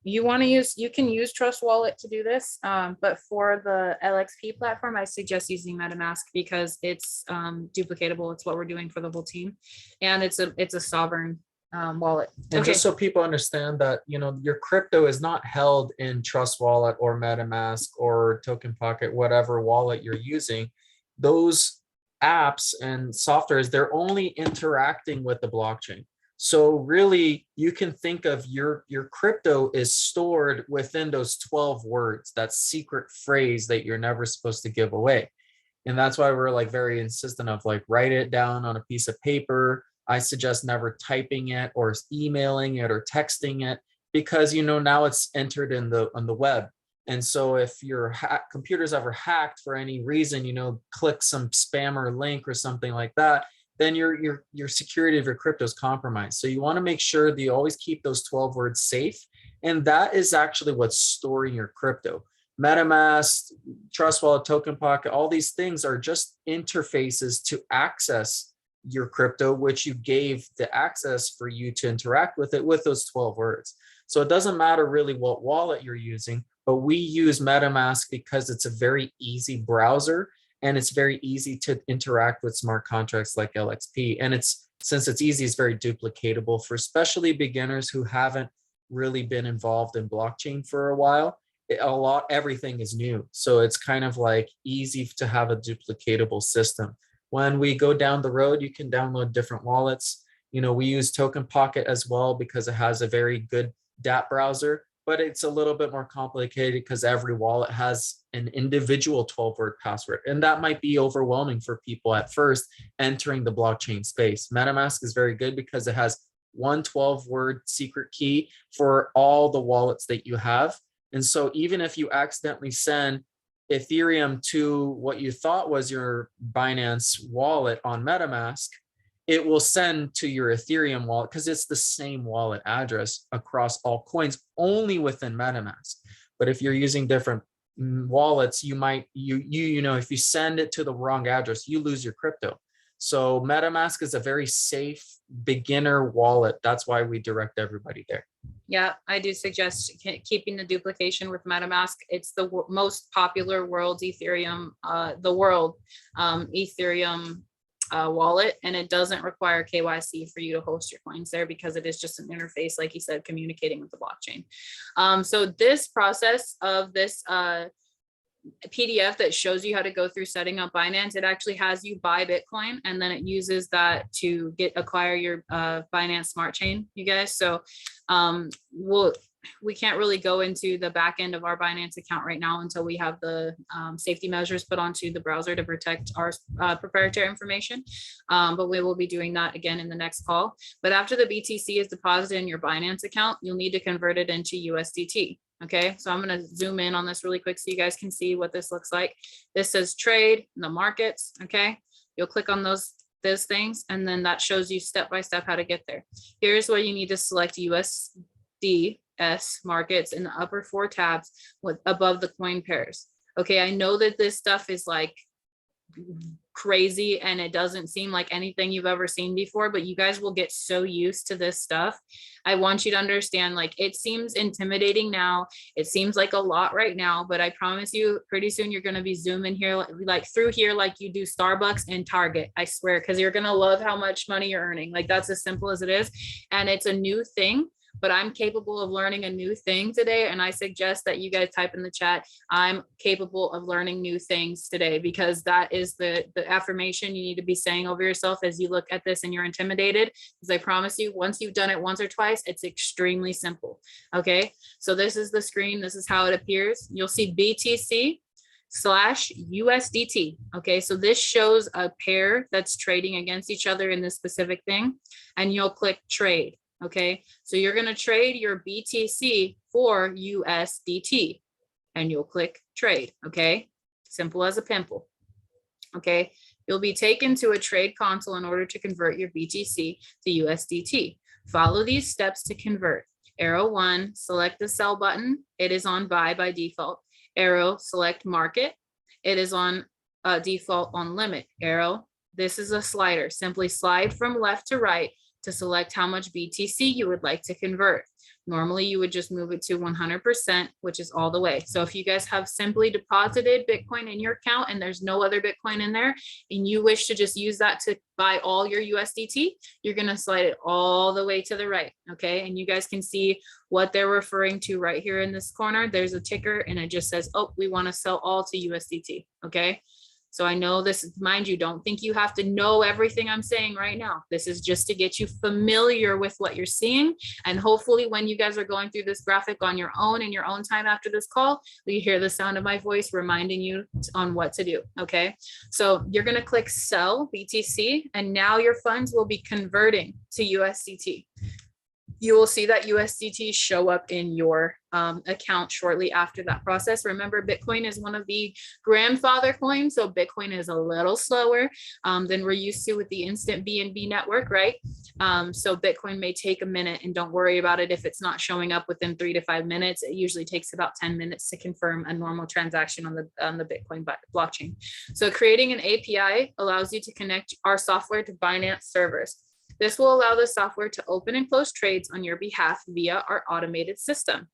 you can use Trust Wallet to do this, but for the LXP platform, I suggest using MetaMask because it's duplicatable. It's what we're doing for the whole team, and it's a sovereign wallet. And just so people understand that, you know, your crypto is not held in Trust Wallet or MetaMask or Token Pocket, whatever wallet you're using. Those apps and softwares, they're only interacting with the blockchain. So really, you can think of your crypto is stored within those 12 words, that secret phrase that you're never supposed to give away. And that's why we're like very insistent of like, write it down on a piece of paper. I suggest never typing it or emailing it or texting it, because, you know, now it's entered in on the web. And so if your computer's ever hacked for any reason, you know, click some spammer link or something like that, then your security of your crypto is compromised. So you want to make sure that you always keep those 12 words safe. And that is actually what's storing your crypto. MetaMask, Trust Wallet, Token Pocket, all these things are just interfaces to access your crypto, which you gave the access for you to interact with it with those 12 words. So it doesn't matter really what wallet you're using, but we use MetaMask because it's a very easy browser and it's very easy to interact with smart contracts like LXP. And since it's easy, it's very duplicatable for especially beginners who haven't really been involved in blockchain for a while. Everything is new. So it's kind of like easy to have a duplicatable system. When we go down the road, you can download different wallets. You know, we use Token Pocket as well because it has a very good dApp browser, but it's a little bit more complicated because every wallet has an individual 12-word password. And that might be overwhelming for people at first entering the blockchain space. MetaMask is very good because it has one 12-word secret key for all the wallets that you have. And so even if you accidentally send Ethereum to what you thought was your Binance wallet on MetaMask, it will send to your Ethereum wallet because it's the same wallet address across all coins only within MetaMask. But if you're using different wallets, you might, you know, if you send it to the wrong address, you lose your crypto. So MetaMask is a very safe beginner wallet. That's why we direct everybody there. Yeah, I do suggest keeping the duplication with MetaMask. It's the most popular world's Ethereum, Ethereum wallet, and it doesn't require KYC for you to host your coins there because it is just an interface, like you said, communicating with the blockchain. So this process of this PDF that shows you how to go through setting up Binance, it actually has you buy Bitcoin and then it uses that to acquire your Binance Smart Chain, you guys. So we can't really go into the back end of our Binance account right now until we have the safety measures put onto the browser to protect our proprietary information. But we will be doing that again in the next call. But after the BTC is deposited in your Binance account, you'll need to convert it into USDT. Okay, so I'm going to zoom in on this really quick so you guys can see what this looks like. This says trade in the markets. Okay, you'll click on those things, and then that shows you step by step how to get there. Here's where you need to select USDS markets in the upper 4 tabs with above the coin pairs. Okay, I know that this stuff is like crazy and it doesn't seem like anything you've ever seen before, but you guys will get so used to this stuff. I want you to understand, like, it seems intimidating now, it seems like a lot right now, but I promise you pretty soon you're going to be zooming here like through here like you do Starbucks and Target, I swear, because you're going to love how much money you're earning. Like, that's as simple as it is. And it's a new thing, but I'm capable of learning a new thing today. And I suggest that you guys type in the chat, I'm capable of learning new things today, because that is the affirmation you need to be saying over yourself as you look at this and you're intimidated. Because I promise you, once you've done it once or twice, it's extremely simple. Okay, so this is the screen. This is how it appears. You'll see BTC/USDT. Okay, so this shows a pair that's trading against each other in this specific thing, and you'll click trade. Okay, so you're going to trade your BTC for USDT and you'll click trade. Okay, simple as a pimple. Okay, you'll be taken to a trade console in order to convert your BTC to USDT. Follow these steps to convert. Arrow 1, select the sell button. It is on buy by default. Arrow, select market. It is on default on limit. Arrow, this is a slider. Simply slide from left to right to select how much BTC you would like to convert. Normally you would just move it to 100%, which is all the way. So if you guys have simply deposited Bitcoin in your account and there's no other Bitcoin in there, and you wish to just use that to buy all your USDT, you're gonna slide it all the way to the right, okay? And you guys can see what they're referring to right here in this corner. There's a ticker and it just says, oh, we wanna sell all to USDT, okay? So I know this, mind you, don't think you have to know everything I'm saying right now. This is just to get you familiar with what you're seeing. And hopefully when you guys are going through this graphic on your own in your own time after this call, you hear the sound of my voice reminding you on what to do, okay? So you're gonna click sell BTC and now your funds will be converting to USDT. You will see that USDT show up in your account shortly after that process. Remember, Bitcoin is one of the grandfather coins, so Bitcoin is a little slower than we're used to with the instant BNB network, right? So Bitcoin may take a minute, and don't worry about it if it's not showing up within 3 to 5 minutes. It usually takes about 10 minutes to confirm a normal transaction on the Bitcoin blockchain. So creating an API allows you to connect our software to Binance servers. This will allow the software to open and close trades on your behalf via our automated system.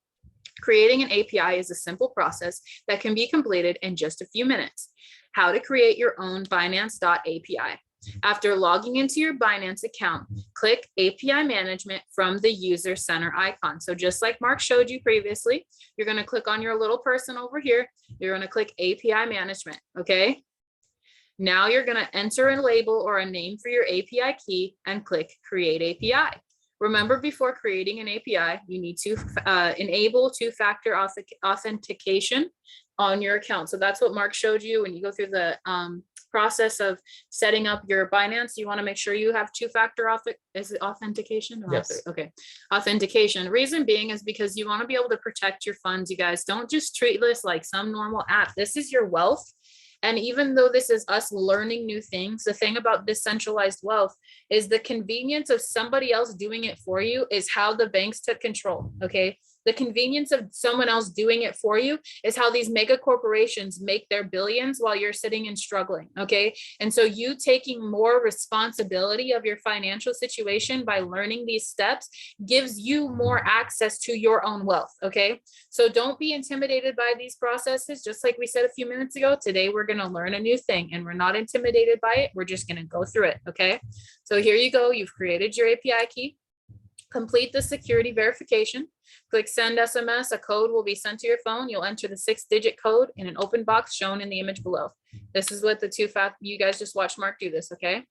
Creating an API is a simple process that can be completed in just a few minutes. How to create your own Binance.api. After logging into your Binance account, click API Management from the User Center icon. So just like Mark showed you previously, you're going to click on your little person over here. You're going to click API Management, okay? Now you're going to enter a label or a name for your API key and click Create API. Remember, before creating an API, you need to enable two-factor authentication on your account. So that's what Mark showed you when you go through the process of setting up your Binance. You want to make sure you have two-factor authentication. Yes. Okay. Authentication. Reason being is because you want to be able to protect your funds. You guys don't just treat this like some normal app. This is your wealth. And even though this is us learning new things, the thing about decentralized wealth is the convenience of somebody else doing it for you is how the banks took control. Okay. The convenience of someone else doing it for you is how these mega corporations make their billions while you're sitting and struggling. Okay. And so you taking more responsibility of your financial situation by learning these steps gives you more access to your own wealth. Okay. So don't be intimidated by these processes. Just like we said a few minutes ago, today we're going to learn a new thing and we're not intimidated by it. We're just going to go through it. Okay. So here you go. You've created your API key. Complete the security verification. Click send SMS. A code will be sent to your phone. You'll enter the 6-digit code in an open box shown in the image below. This is what the you guys just watched Mark do this, okay?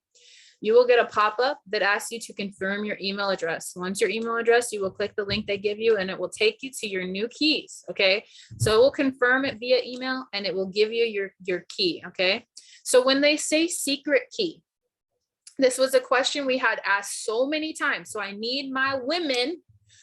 You will get a pop-up that asks you to confirm your email address. Once your email address, you will click the link they give you and it will take you to your new keys, okay? So it will confirm it via email and it will give you your key, okay? So when they say secret key, this was a question we had asked so many times. So I need my women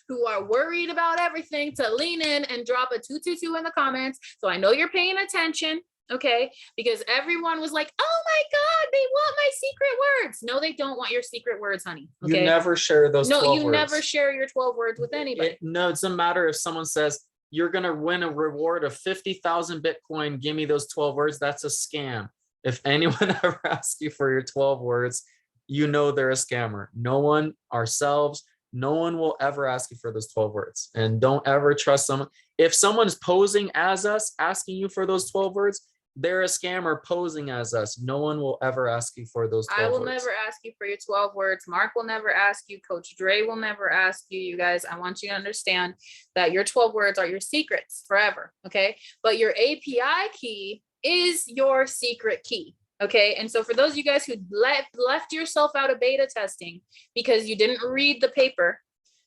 who are worried about everything to lean in and drop a 222 in the comments. So I know you're paying attention, okay? Because everyone was like, oh my God, they want my secret words. No, they don't want your secret words, honey. Okay? You never share those 12 words. No, you never share your 12 words with anybody. No, it doesn't matter if someone says, you're going to win a reward of 50,000 Bitcoin. Give me those 12 words. That's a scam. If anyone ever asks you for your 12 words, you know they're a scammer. No one, ourselves, no one will ever ask you for those 12 words. And don't ever trust someone. If someone's posing as us, asking you for those 12 words, they're a scammer posing as us. No one will ever ask you for those 12 words. I will never ask you for your 12 words. Mark will never ask you. Coach Dre will never ask you. You guys, I want you to understand that your 12 words are your secrets forever, okay? But your API key is your secret key. Okay. And so for those of you guys who left yourself out of beta testing because you didn't read the paper,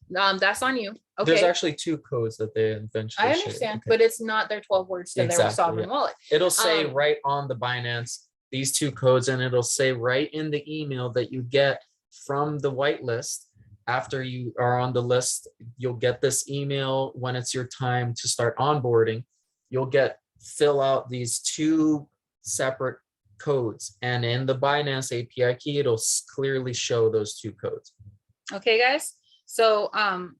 that's on you. Okay. There's actually 2 codes that they eventually I understand, but it's not their 12 words to their sovereign wallet. It'll say right on the Binance, these 2 codes, and it'll say right in the email that you get from the whitelist. After you are on the list, you'll get this email when it's your time to start onboarding. You'll fill out these 2 separate codes, and in the Binance API key, it'll clearly show those 2 codes. Okay, guys. So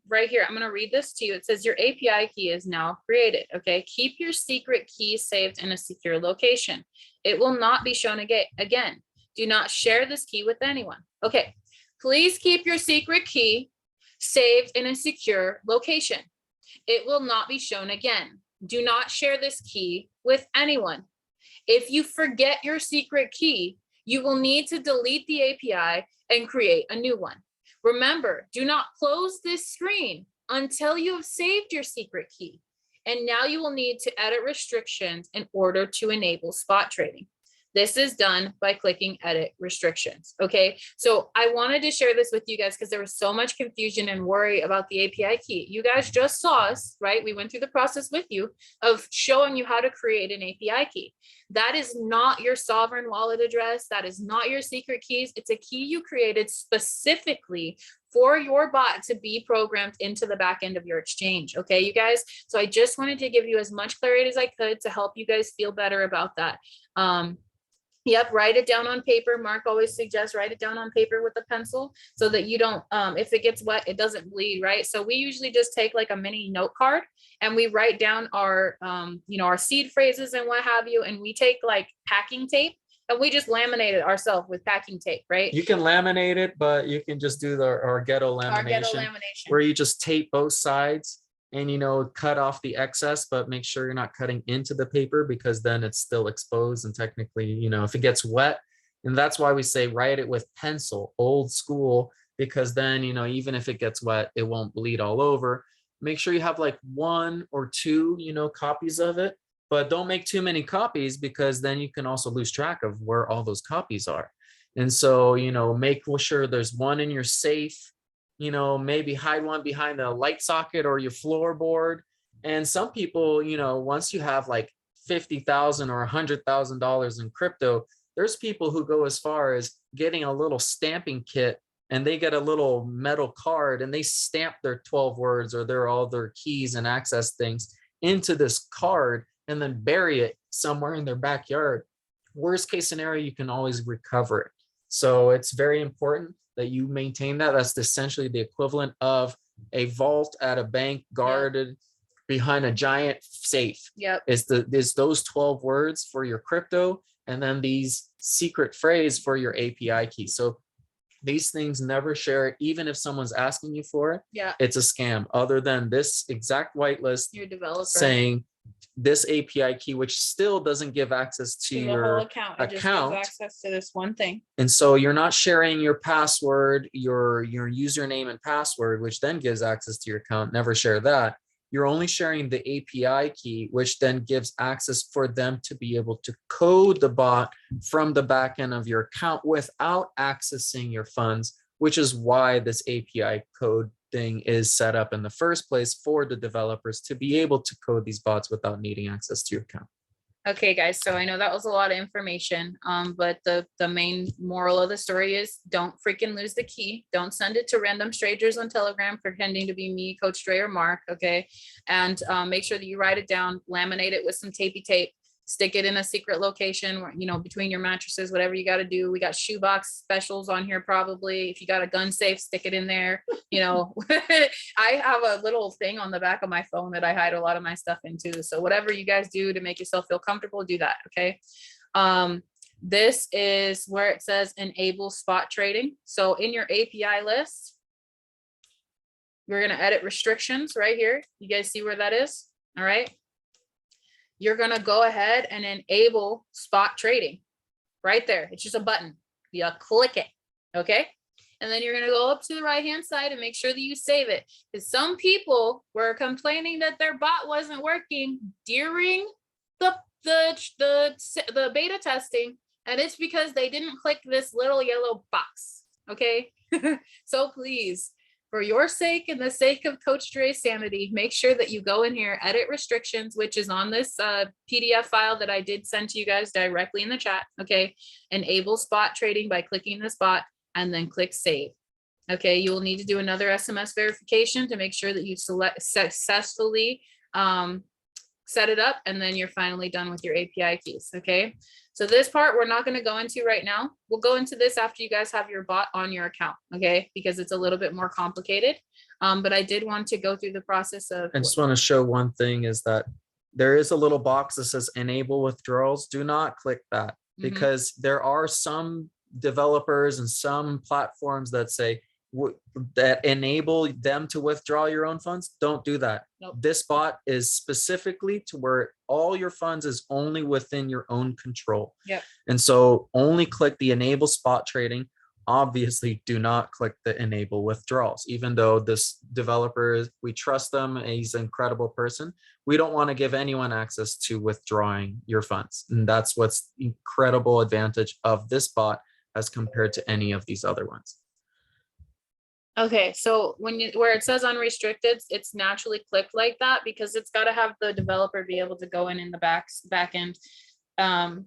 right here, I'm going to read this to you. It says your API key is now created. Okay. Keep your secret key saved in a secure location. It will not be shown again. Do not share this key with anyone. Okay. Please keep your secret key saved in a secure location. It will not be shown again. Do not share this key with anyone. If you forget your secret key, you will need to delete the API and create a new one. Remember, do not close this screen until you have saved your secret key. And now you will need to edit restrictions in order to enable spot trading. This is done by clicking edit restrictions. Okay, so I wanted to share this with you guys because there was so much confusion and worry about the API key. You guys just saw us, right? We went through the process with you of showing you how to create an API key. That is not your sovereign wallet address. That is not your secret keys. It's a key you created specifically for your bot to be programmed into the back end of your exchange. Okay, you guys. So I just wanted to give you as much clarity as I could to help you guys feel better about that. Yep, write it down on paper. Mark always suggests write it down on paper with a pencil so that you don't, if it gets wet, it doesn't bleed, right? So we usually just take like a mini note card and we write down our, our seed phrases and what have you. And we take like packing tape and we just laminate it ourselves with packing tape, right? You can laminate it, but you can just do our ghetto lamination, where you just tape both sides and, cut off the excess, but make sure you're not cutting into the paper because then it's still exposed. And technically, if it gets wet, and that's why we say write it with pencil, old school, because then, even if it gets wet, it won't bleed all over. Make sure you have like 1 or 2, copies of it. but don't make too many copies, because then you can also lose track of where all those copies are. And so, you know, make sure there's one in your safe, you know, maybe hide one behind the light socket or your floorboard. And some people, you know, once you have like $50,000 or $100,000 in crypto, there's people who go as far as getting a little stamping kit, and they get a little metal card and they stamp their 12 words or all their keys and access things into this card and then bury it somewhere in their backyard. Worst case scenario, you can always recover it. So it's very important that you maintain that. That's essentially the equivalent of a vault at a bank guarded behind a giant safe. Yep. It's those 12 words for your crypto, and then these secret phrase for your API key. So these things, never share it, even if someone's asking you for it. Yeah. It's a scam, other than this exact whitelist Your developer saying this API key, which still doesn't give access to the your whole account. It just gives access to this one thing. And so you're not sharing your password, your username and password, which then gives access to your account. Never share that. You're only sharing the API key, which then gives access for them to be able to code the bot from the back end of your account without accessing your funds, which is why this API code thing is set up in the first place, for the developers to be able to code these bots without needing access to your account. Okay, guys, so I know that was a lot of information, but the main moral of the story is don't freaking lose the key. Don't send it to random strangers on Telegram pretending to be me, Coach Dre, or Mark, okay? And make sure that you write it down, laminate it with some tapey tape, stick it in a secret location where, you know, between your mattresses, whatever you got to do. We got shoebox specials on here probably. If you got a gun safe, stick it in there. You know, I have a little thing on the back of my phone that I hide a lot of my stuff into. So whatever you guys do to make yourself feel comfortable, do that, okay? This is where it says enable spot trading. So in your API list, we're going to edit restrictions right here. You guys see where that is? All right. You're going to go ahead and enable spot trading right there. It's just a button. You click it. Okay. And then you're going to go up to the right hand side and make sure that you save it, because some people were complaining that their bot wasn't working during the beta testing, and it's because they didn't click this little yellow box. Okay. So please, for your sake and the sake of Coach Dre's sanity, make sure that you go in here, edit restrictions, which is on this PDF file that I did send to you guys directly in the chat. Okay. Enable spot trading by clicking this bot and then click save. Okay. You will need to do another SMS verification to make sure that you successfully set it up, and then you're finally done with your API keys. Okay. So this part we're not going to go into right now. We'll go into this after you guys have your bot on your account. Okay. Because it's a little bit more complicated. But I did want to go through the process of. I just want to show one thing, is that there is a little box that says enable withdrawals. Do not click that, because there are some developers and some platforms that say that enable them to withdraw your own funds. Don't do that. Nope. This bot is specifically to where all your funds is only within your own control. Yep. And so only click the enable spot trading. Obviously, do not click the enable withdrawals. Even though this developer, we trust them, he's an incredible person, we don't want to give anyone access to withdrawing your funds. And that's what's incredible advantage of this bot as compared to any of these other ones. Okay, so where it says unrestricted, it's naturally clicked like that because it's got to have the developer be able to go in the back end.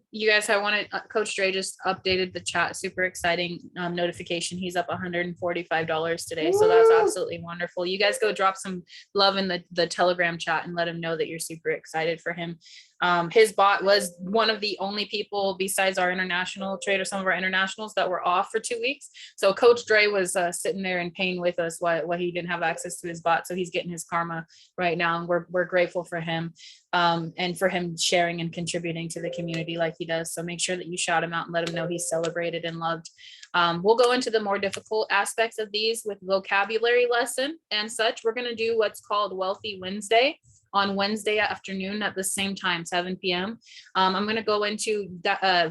You guys have wanted, Coach Dre just updated the chat, super exciting notification. He's up $145 today. So that's absolutely wonderful. You guys go drop some love in the Telegram chat and let him know that you're super excited for him. His bot was one of the only people besides our international trader, some of our internationals, that were off for 2 weeks. So Coach Dre was sitting there in pain with us while he didn't have access to his bot. So he's getting his karma right now. And we're grateful for him and for him sharing and contributing to the community like he does. So make sure that you shout him out and let him know he's celebrated and loved. We'll go into the more difficult aspects of these with vocabulary lesson and such. We're going to do what's called Wealthy Wednesday. on Wednesday afternoon at the same time, 7 p.m. I'm going to go into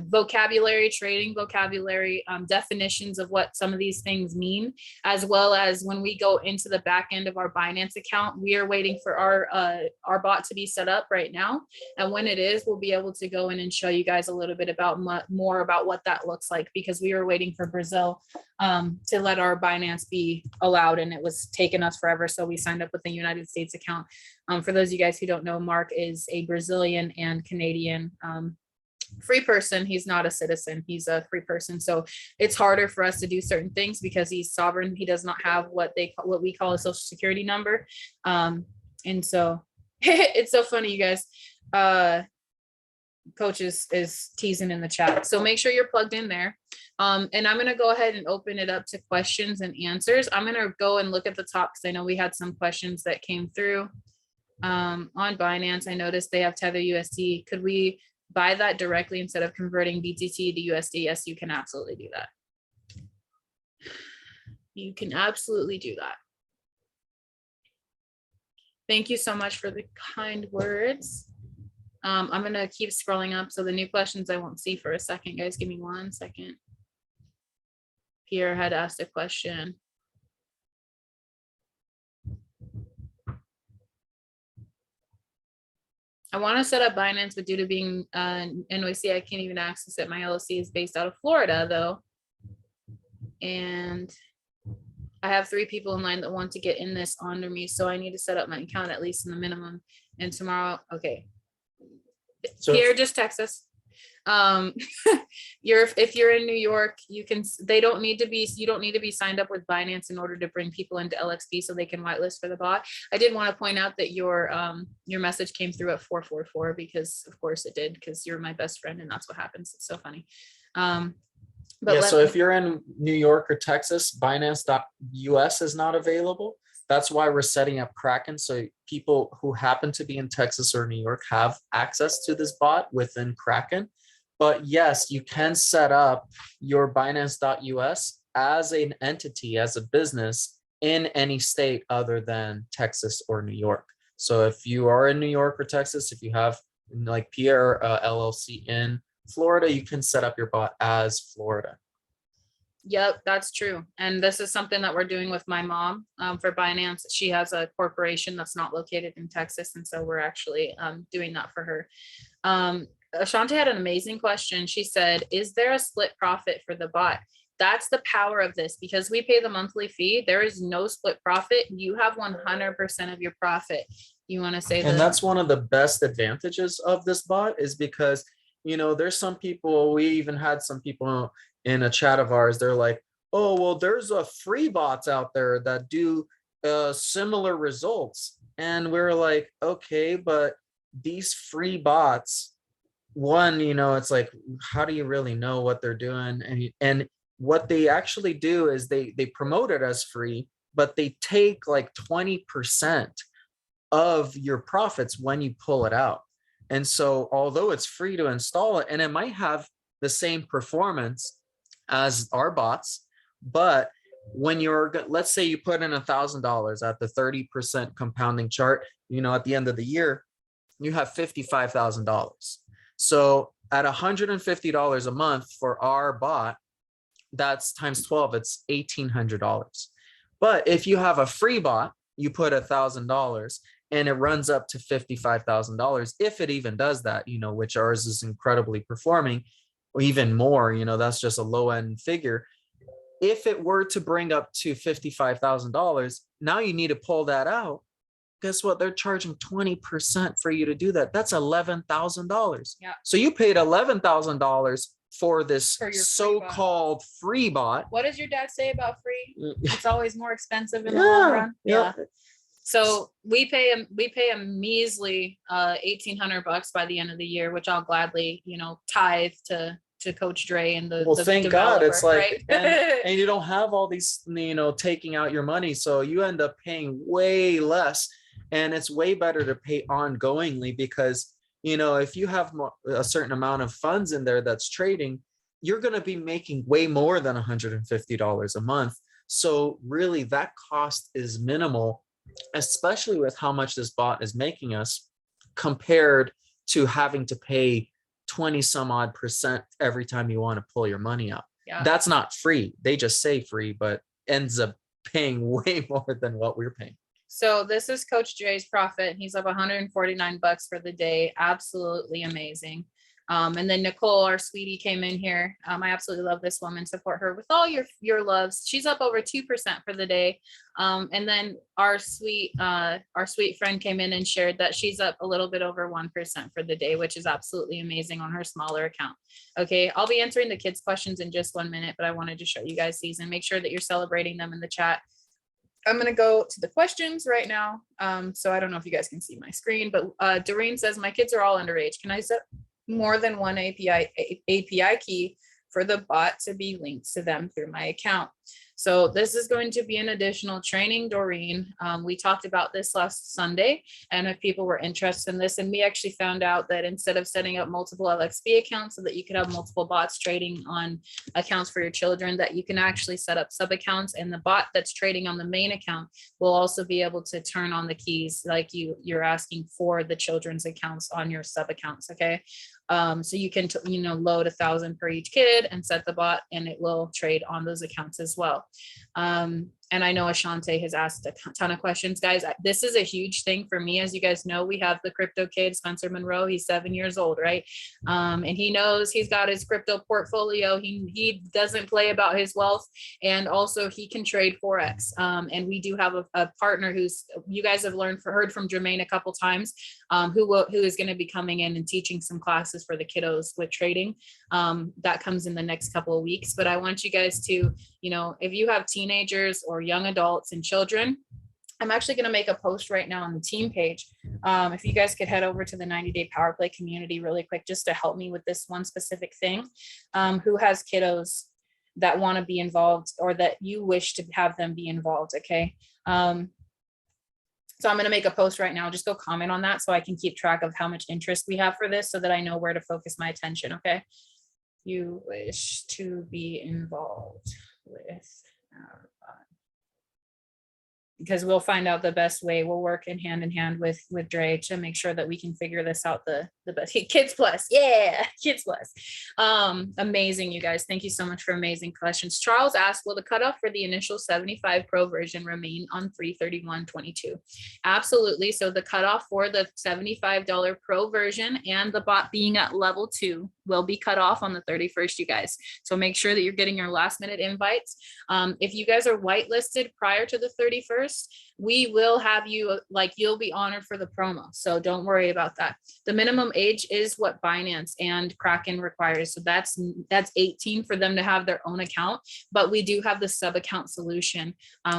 vocabulary, trading vocabulary, definitions of what some of these things mean, as well as when we go into the back end of our Binance account, we are waiting for our bot to be set up right now. And when it is, we'll be able to go in and show you guys a little bit about more about what that looks like, because we were waiting for Brazil to let our Binance be allowed, and it was taking us forever. So we signed up with the United States account. For those of you guys who don't know, Mark is a Brazilian and Canadian free person. He's not a citizen. He's a free person. So it's harder for us to do certain things because he's sovereign. He does not have what we call a social security number. And so it's so funny, you guys. Coach is teasing in the chat. So make sure you're plugged in there. And I'm going to go ahead and open it up to questions and answers. I'm going to go and look at the top because I know we had some questions that came through. On Binance, I noticed they have Tether USD. Could we buy that directly instead of converting BTC to USD? Yes, you can absolutely do that. You can absolutely do that. Thank you so much for the kind words. I'm going to keep scrolling up. So the new questions I won't see for a second, guys. Give me 1 second. Pierre had asked a question. I want to set up Binance, but due to being NYC, I can't even access it. My LLC is based out of Florida, though. And I have 3 people in line that want to get in this under me. So I need to set up my account at least in the minimum. And tomorrow, okay. So Pierre, just text us. If you're in New York, you don't need to be signed up with Binance in order to bring people into Lxb so they can whitelist for the bot. I did want to point out that your message came through at 444 because of course it did, because you're my best friend and that's what happens. It's so funny. But yeah, so if you're in New York or Texas, Binance.us is not available. That's why we're setting up Kraken. So people who happen to be in Texas or New York have access to this bot within Kraken. But yes, you can set up your Binance.us as an entity, as a business in any state other than Texas or New York. So if you are in New York or Texas, if you have like Pierre LLC in Florida, you can set up your bot as Florida. Yep, that's true. And this is something that we're doing with my mom for Binance. She has a corporation that's not located in Texas. And so we're actually doing that for her. Ashante had an amazing question. She said, is there a split profit for the bot? That's the power of this, because we pay the monthly fee. There is no split profit. You have 100% of your profit. You want to say that? And that's one of the best advantages of this bot is because, you know, there's some people, we even had some people in a chat of ours, they're like, oh, well, there's a free bots out there that do similar results. And we're like, okay, but these free bots, one, you know, it's like, how do you really know what they're doing? And what they actually do is they promote it as free, but they take like 20% of your profits when you pull it out. And so although it's free to install it, and it might have the same performance as our bots, but when you're, let's say you put in $1,000 at the 30% compounding chart, you know, at the end of the year, you have $55,000. So at $150 a month for our bot, that's times 12, it's $1,800. But if you have a free bot, you put $1,000 and it runs up to $55,000, if it even does that, you know, which ours is incredibly performing, or even more, you know, that's just a low end figure. If it were to bring up to $55,000, now you need to pull that out. Guess what? They're charging 20% for you to do that. That's $11,000. Yeah. So you paid $11,000 for this so-called free bot. What does your dad say about free? It's always more expensive in the long run. Yeah. So we pay a measly $1,800 by the end of the year, which I'll gladly, you know, tithe to Coach Dre and the thank God it's like, right? and you don't have all these, you know, taking out your money, so you end up paying way less, and it's way better to pay ongoingly because, you know, if you have a certain amount of funds in there that's trading, you're going to be making way more than $150 a month. So really that cost is minimal especially with how much this bot is making us compared to having to pay 20 some odd % every time you want to pull your money out. Yeah. That's not free. They just say free, but ends up paying way more than what we're paying. So this is Coach Jay's profit. He's up $149 for the day. Absolutely amazing. And then Nicole, our sweetie, came in here. I absolutely love this woman. Support her with all your loves. She's up over 2% for the day. And then our sweet friend came in and shared that she's up a little bit over 1% for the day, which is absolutely amazing on her smaller account. Okay, I'll be answering the kids' questions in just 1 minute, but I wanted to show you guys these and make sure that you're celebrating them in the chat. I'm going to go to the questions right now. So I don't know if you guys can see my screen, but Doreen says, my kids are all underage. Can I set more than one API key for the bot to be linked to them through my account? So this is going to be an additional training, Doreen. We talked about this last Sunday, and if people were interested in this, and we actually found out that instead of setting up multiple Lxba accounts so that you could have multiple bots trading on accounts for your children, that you can actually set up sub accounts, and the bot that's trading on the main account will also be able to turn on the keys like you're asking for the children's accounts on your sub accounts. Okay. So you can, load 1,000 per each kid and set the bot, and it will trade on those accounts as well. And I know Ashante has asked a ton of questions, guys. This is a huge thing for me. As you guys know, we have the crypto kid, Spencer Monroe. He's 7 years old, right? And he knows he's got his crypto portfolio. He doesn't play about his wealth, and also he can trade Forex. And we do have a partner who's, you guys have heard from Jermaine a couple times, who is going to be coming in and teaching some classes for the kiddos with trading. That comes in the next couple of weeks. But I want you guys to, if you have teenagers or young adults and children, I'm actually going to make a post right now on the team page. If you guys could head over to the 90-day Power Play community really quick, just to help me with this one specific thing. Who has kiddos that want to be involved, or that you wish to have them be involved? Okay. So I'm going to make a post right now. Just go comment on that so I can keep track of how much interest we have for this, so that I know where to focus my attention. Okay. You wish to be involved with our bot. Because we'll find out the best way. We'll work in hand with Dre to make sure that we can figure this out the best. Kids Plus. Yeah, Kids Plus. Amazing, you guys. Thank you so much for amazing questions. Charles asked, will the cutoff for the initial 75 Pro version remain on 3/31/22? Absolutely. So the cutoff for the $75 Pro version and the bot being at level 2 will be cut off on the 31st, you guys. So make sure that you're getting your last minute invites. If you guys are whitelisted prior to the 31st, we will have you, you'll be honored for the promo. So don't worry about that. The minimum age is what Binance and Kraken requires. So that's 18 for them to have their own account. But we do have the sub account solution,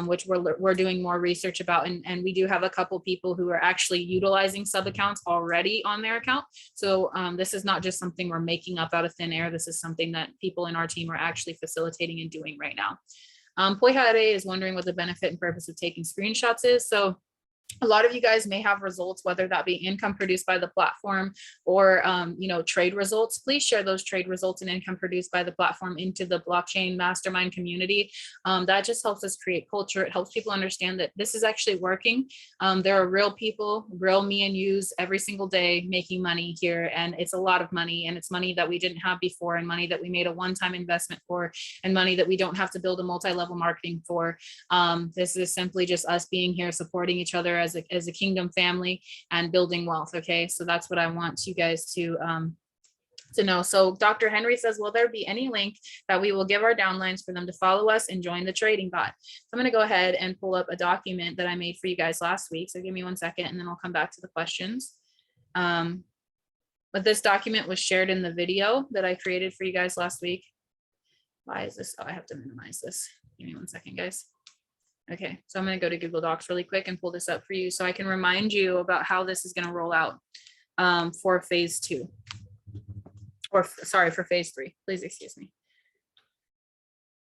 which we're doing more research about. And we do have a couple people who are actually utilizing sub accounts already on their account. So this is not just something we're making up out of thin air. This is something that people in our team are actually facilitating and doing right now. Poihare is wondering what the benefit and purpose of taking screenshots is. So a lot of you guys may have results, whether that be income produced by the platform or, trade results. Please share those trade results and income produced by the platform into the blockchain mastermind community. That just helps us create culture. It helps people understand that this is actually working. There are real people, real me and yous every single day making money here. And it's a lot of money, and it's money that we didn't have before, and money that we made a one-time investment for, and money that we don't have to build a multi-level marketing for. This is simply just us being here, supporting each other as a kingdom family and building wealth. Okay, so that's what I want you guys to know. So Dr. Henry says, will there be any link that we will give our downlines for them to follow us and join the trading bot? So I'm going to go ahead and pull up a document that I made for you guys last week. So give me 1 second, and then I'll come back to the questions. But this document was shared in the video that I created for you guys last week. Why is this? Oh, I have to minimize this. Give me 1 second, guys. Okay, so I'm going to go to Google Docs really quick and pull this up for you so I can remind you about how this is going to roll out for phase 2. Or sorry, for phase 3. Please excuse me.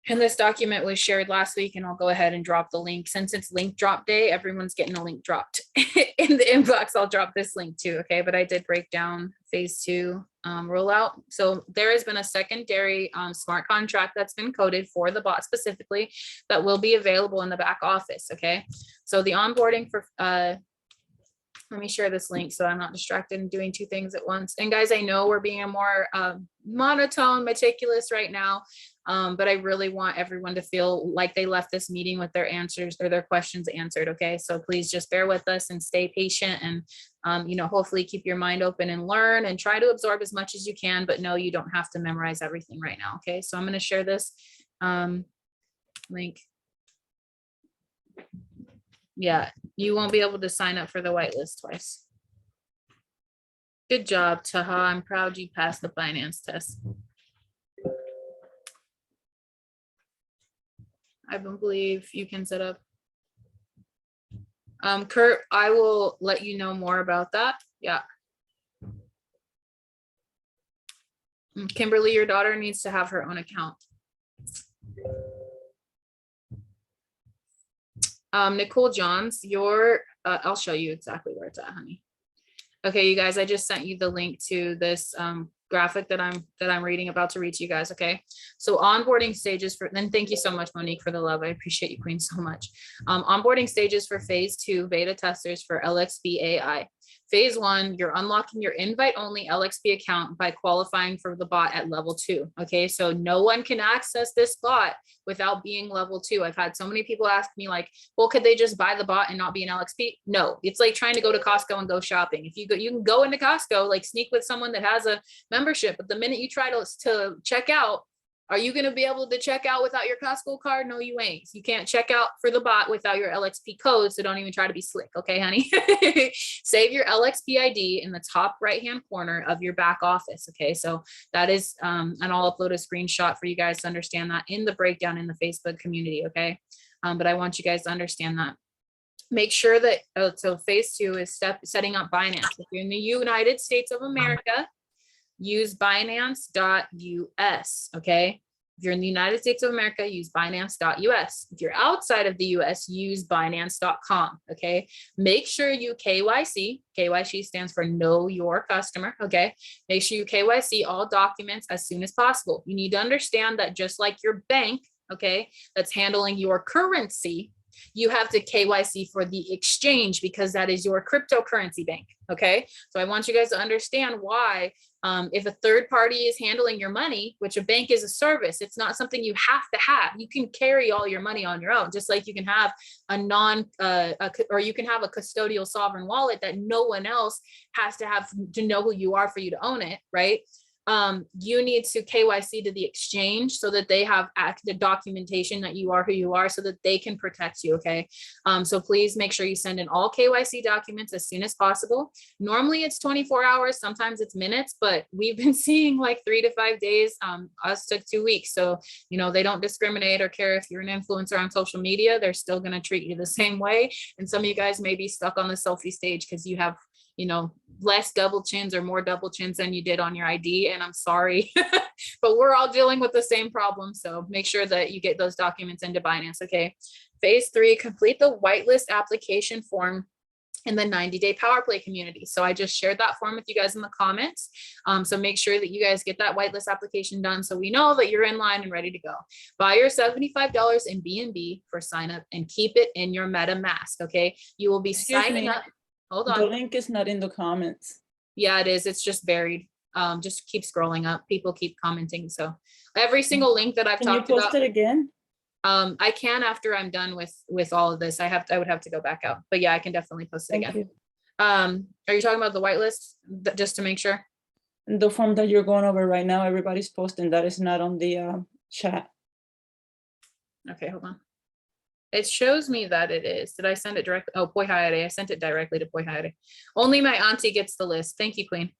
And this document was shared last week, and I'll go ahead and drop the link. Since it's link drop day, everyone's getting a link dropped in the inbox. I'll drop this link too, okay? But I did break down phase 2 rollout. So there has been a secondary smart contract that's been coded for the bot specifically that will be available in the back office. Okay. So the onboarding for, let me share this link so I'm not distracted and doing 2 things at once. And guys, I know we're being a more monotone, meticulous right now, but I really want everyone to feel like they left this meeting with their answers or their questions answered. Okay, so please just bear with us and stay patient, and you know, hopefully keep your mind open and learn and try to absorb as much as you can, but no, you don't have to memorize everything right now. Okay, so I'm going to share this link. Yeah, you won't be able to sign up for the whitelist twice. Good job, Taha. I'm proud you passed the finance test. I believe you can set up. Kurt, I will let you know more about that. Yeah. Kimberly, your daughter needs to have her own account. Nicole Johns, your, I'll show you exactly where it's at, honey. Okay, you guys, I just sent you the link to this graphic that I'm reading about to read to you guys. Okay, so onboarding stages for, then thank you so much, Monique, for the love. I appreciate you, Queen, so much. Onboarding stages for phase 2 beta testers for Lxba AI. Phase 1, you're unlocking your invite only Lxba account by qualifying for the bot at level 2. Okay, so no one can access this bot without being level 2. I've had so many people ask me like, well, could they just buy the bot and not be an Lxp? No, it's like trying to go to Costco and go shopping. If you go, you can go into Costco, like sneak with someone that has a membership, but the minute you try to check out, are you going to be able to check out without your Costco card? No, you ain't. You can't check out for the bot without your LXP code. So don't even try to be slick. Okay, honey. Save your LXP ID in the top right-hand corner of your back office. Okay, so that is, and I'll upload a screenshot for you guys to understand that in the breakdown in the Facebook community. Okay, but I want you guys to understand that. Make sure that, so phase 2 is setting up Binance. If you're in the United States of America, use Binance.us. Okay. If you're in the United States of America, use Binance.us. If you're outside of the US, use Binance.com. Okay. Make sure you KYC. KYC stands for Know Your Customer. Okay. Make sure you KYC all documents as soon as possible. You need to understand that just like your bank, okay, that's handling your currency, you have to KYC for the exchange because that is your cryptocurrency bank. Okay. So I want you guys to understand why, if a third party is handling your money, which a bank is a service, it's not something you have to have. You can carry all your money on your own, just like you can have a or you can have a custodial sovereign wallet that no one else has to have to know who you are for you to own it. Right. You need to KYC to the exchange so that they have the documentation that you are who you are so that they can protect you. Okay. So please make sure you send in all KYC documents as soon as possible. Normally it's 24 hours. Sometimes it's minutes, but we've been seeing like 3 to 5 days. Us took 2 weeks. So, you know, they don't discriminate or care if you're an influencer on social media, they're still going to treat you the same way. And some of you guys may be stuck on the selfie stage because you have, you know, less double chins or more double chins than you did on your ID. And I'm sorry, but we're all dealing with the same problem. So make sure that you get those documents into Binance. Okay. Phase 3, complete the whitelist application form in the 90-day power play community. So I just shared that form with you guys in the comments. So make sure that you guys get that whitelist application done so we know that you're in line and ready to go. Buy your $75 in BNB for sign up and keep it in your MetaMask. Okay. You will be signing up. Hold on. The link is not in the comments. Yeah, it is. It's just buried. Just keep scrolling up. People keep commenting. So every single link that I've talked about. Can you post it again? I can after I'm done with all of this. I would have to go back out. But yeah, I can definitely post it again. Are you talking about the whitelist? Just to make sure? The form that you're going over right now, everybody's posting that is not on the chat. Okay, hold on. It shows me that it is. Did I send it directly? Oh, Poi Hayate. I sent it directly to Poi Hayate. Only my auntie gets the list. Thank you, Queen.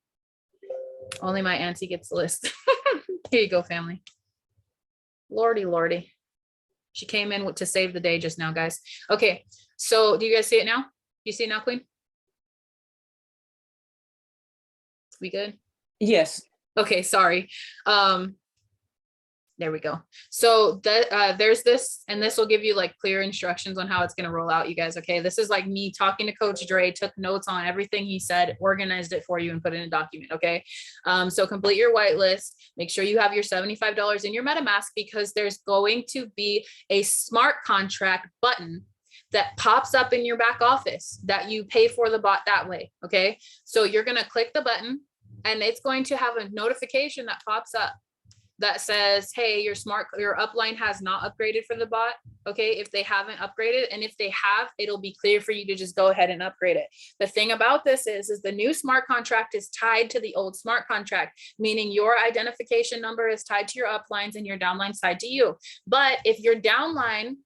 Only my auntie gets the list. Here you go, family. Lordy, lordy. She came in to save the day just now, guys. Okay, so do you guys see it now? You see it now, Queen? We good? Yes. Okay, sorry. There we go. So there's this, and this will give you like clear instructions on how it's going to roll out, you guys. Okay. This is like me talking to Coach Dre, took notes on everything he said, organized it for you and put it in a document. Okay. So complete your whitelist, make sure you have your $75 in your MetaMask, because there's going to be a smart contract button that pops up in your back office that you pay for the bot that way. Okay. So you're going to click the button and it's going to have a notification that pops up that says, hey, your upline has not upgraded for the bot. Okay. If they haven't upgraded, and if they have, it'll be clear for you to just go ahead and upgrade it. The thing about this is the new smart contract is tied to the old smart contract, meaning your identification number is tied to your uplines and your downline's tied to you. But if your downline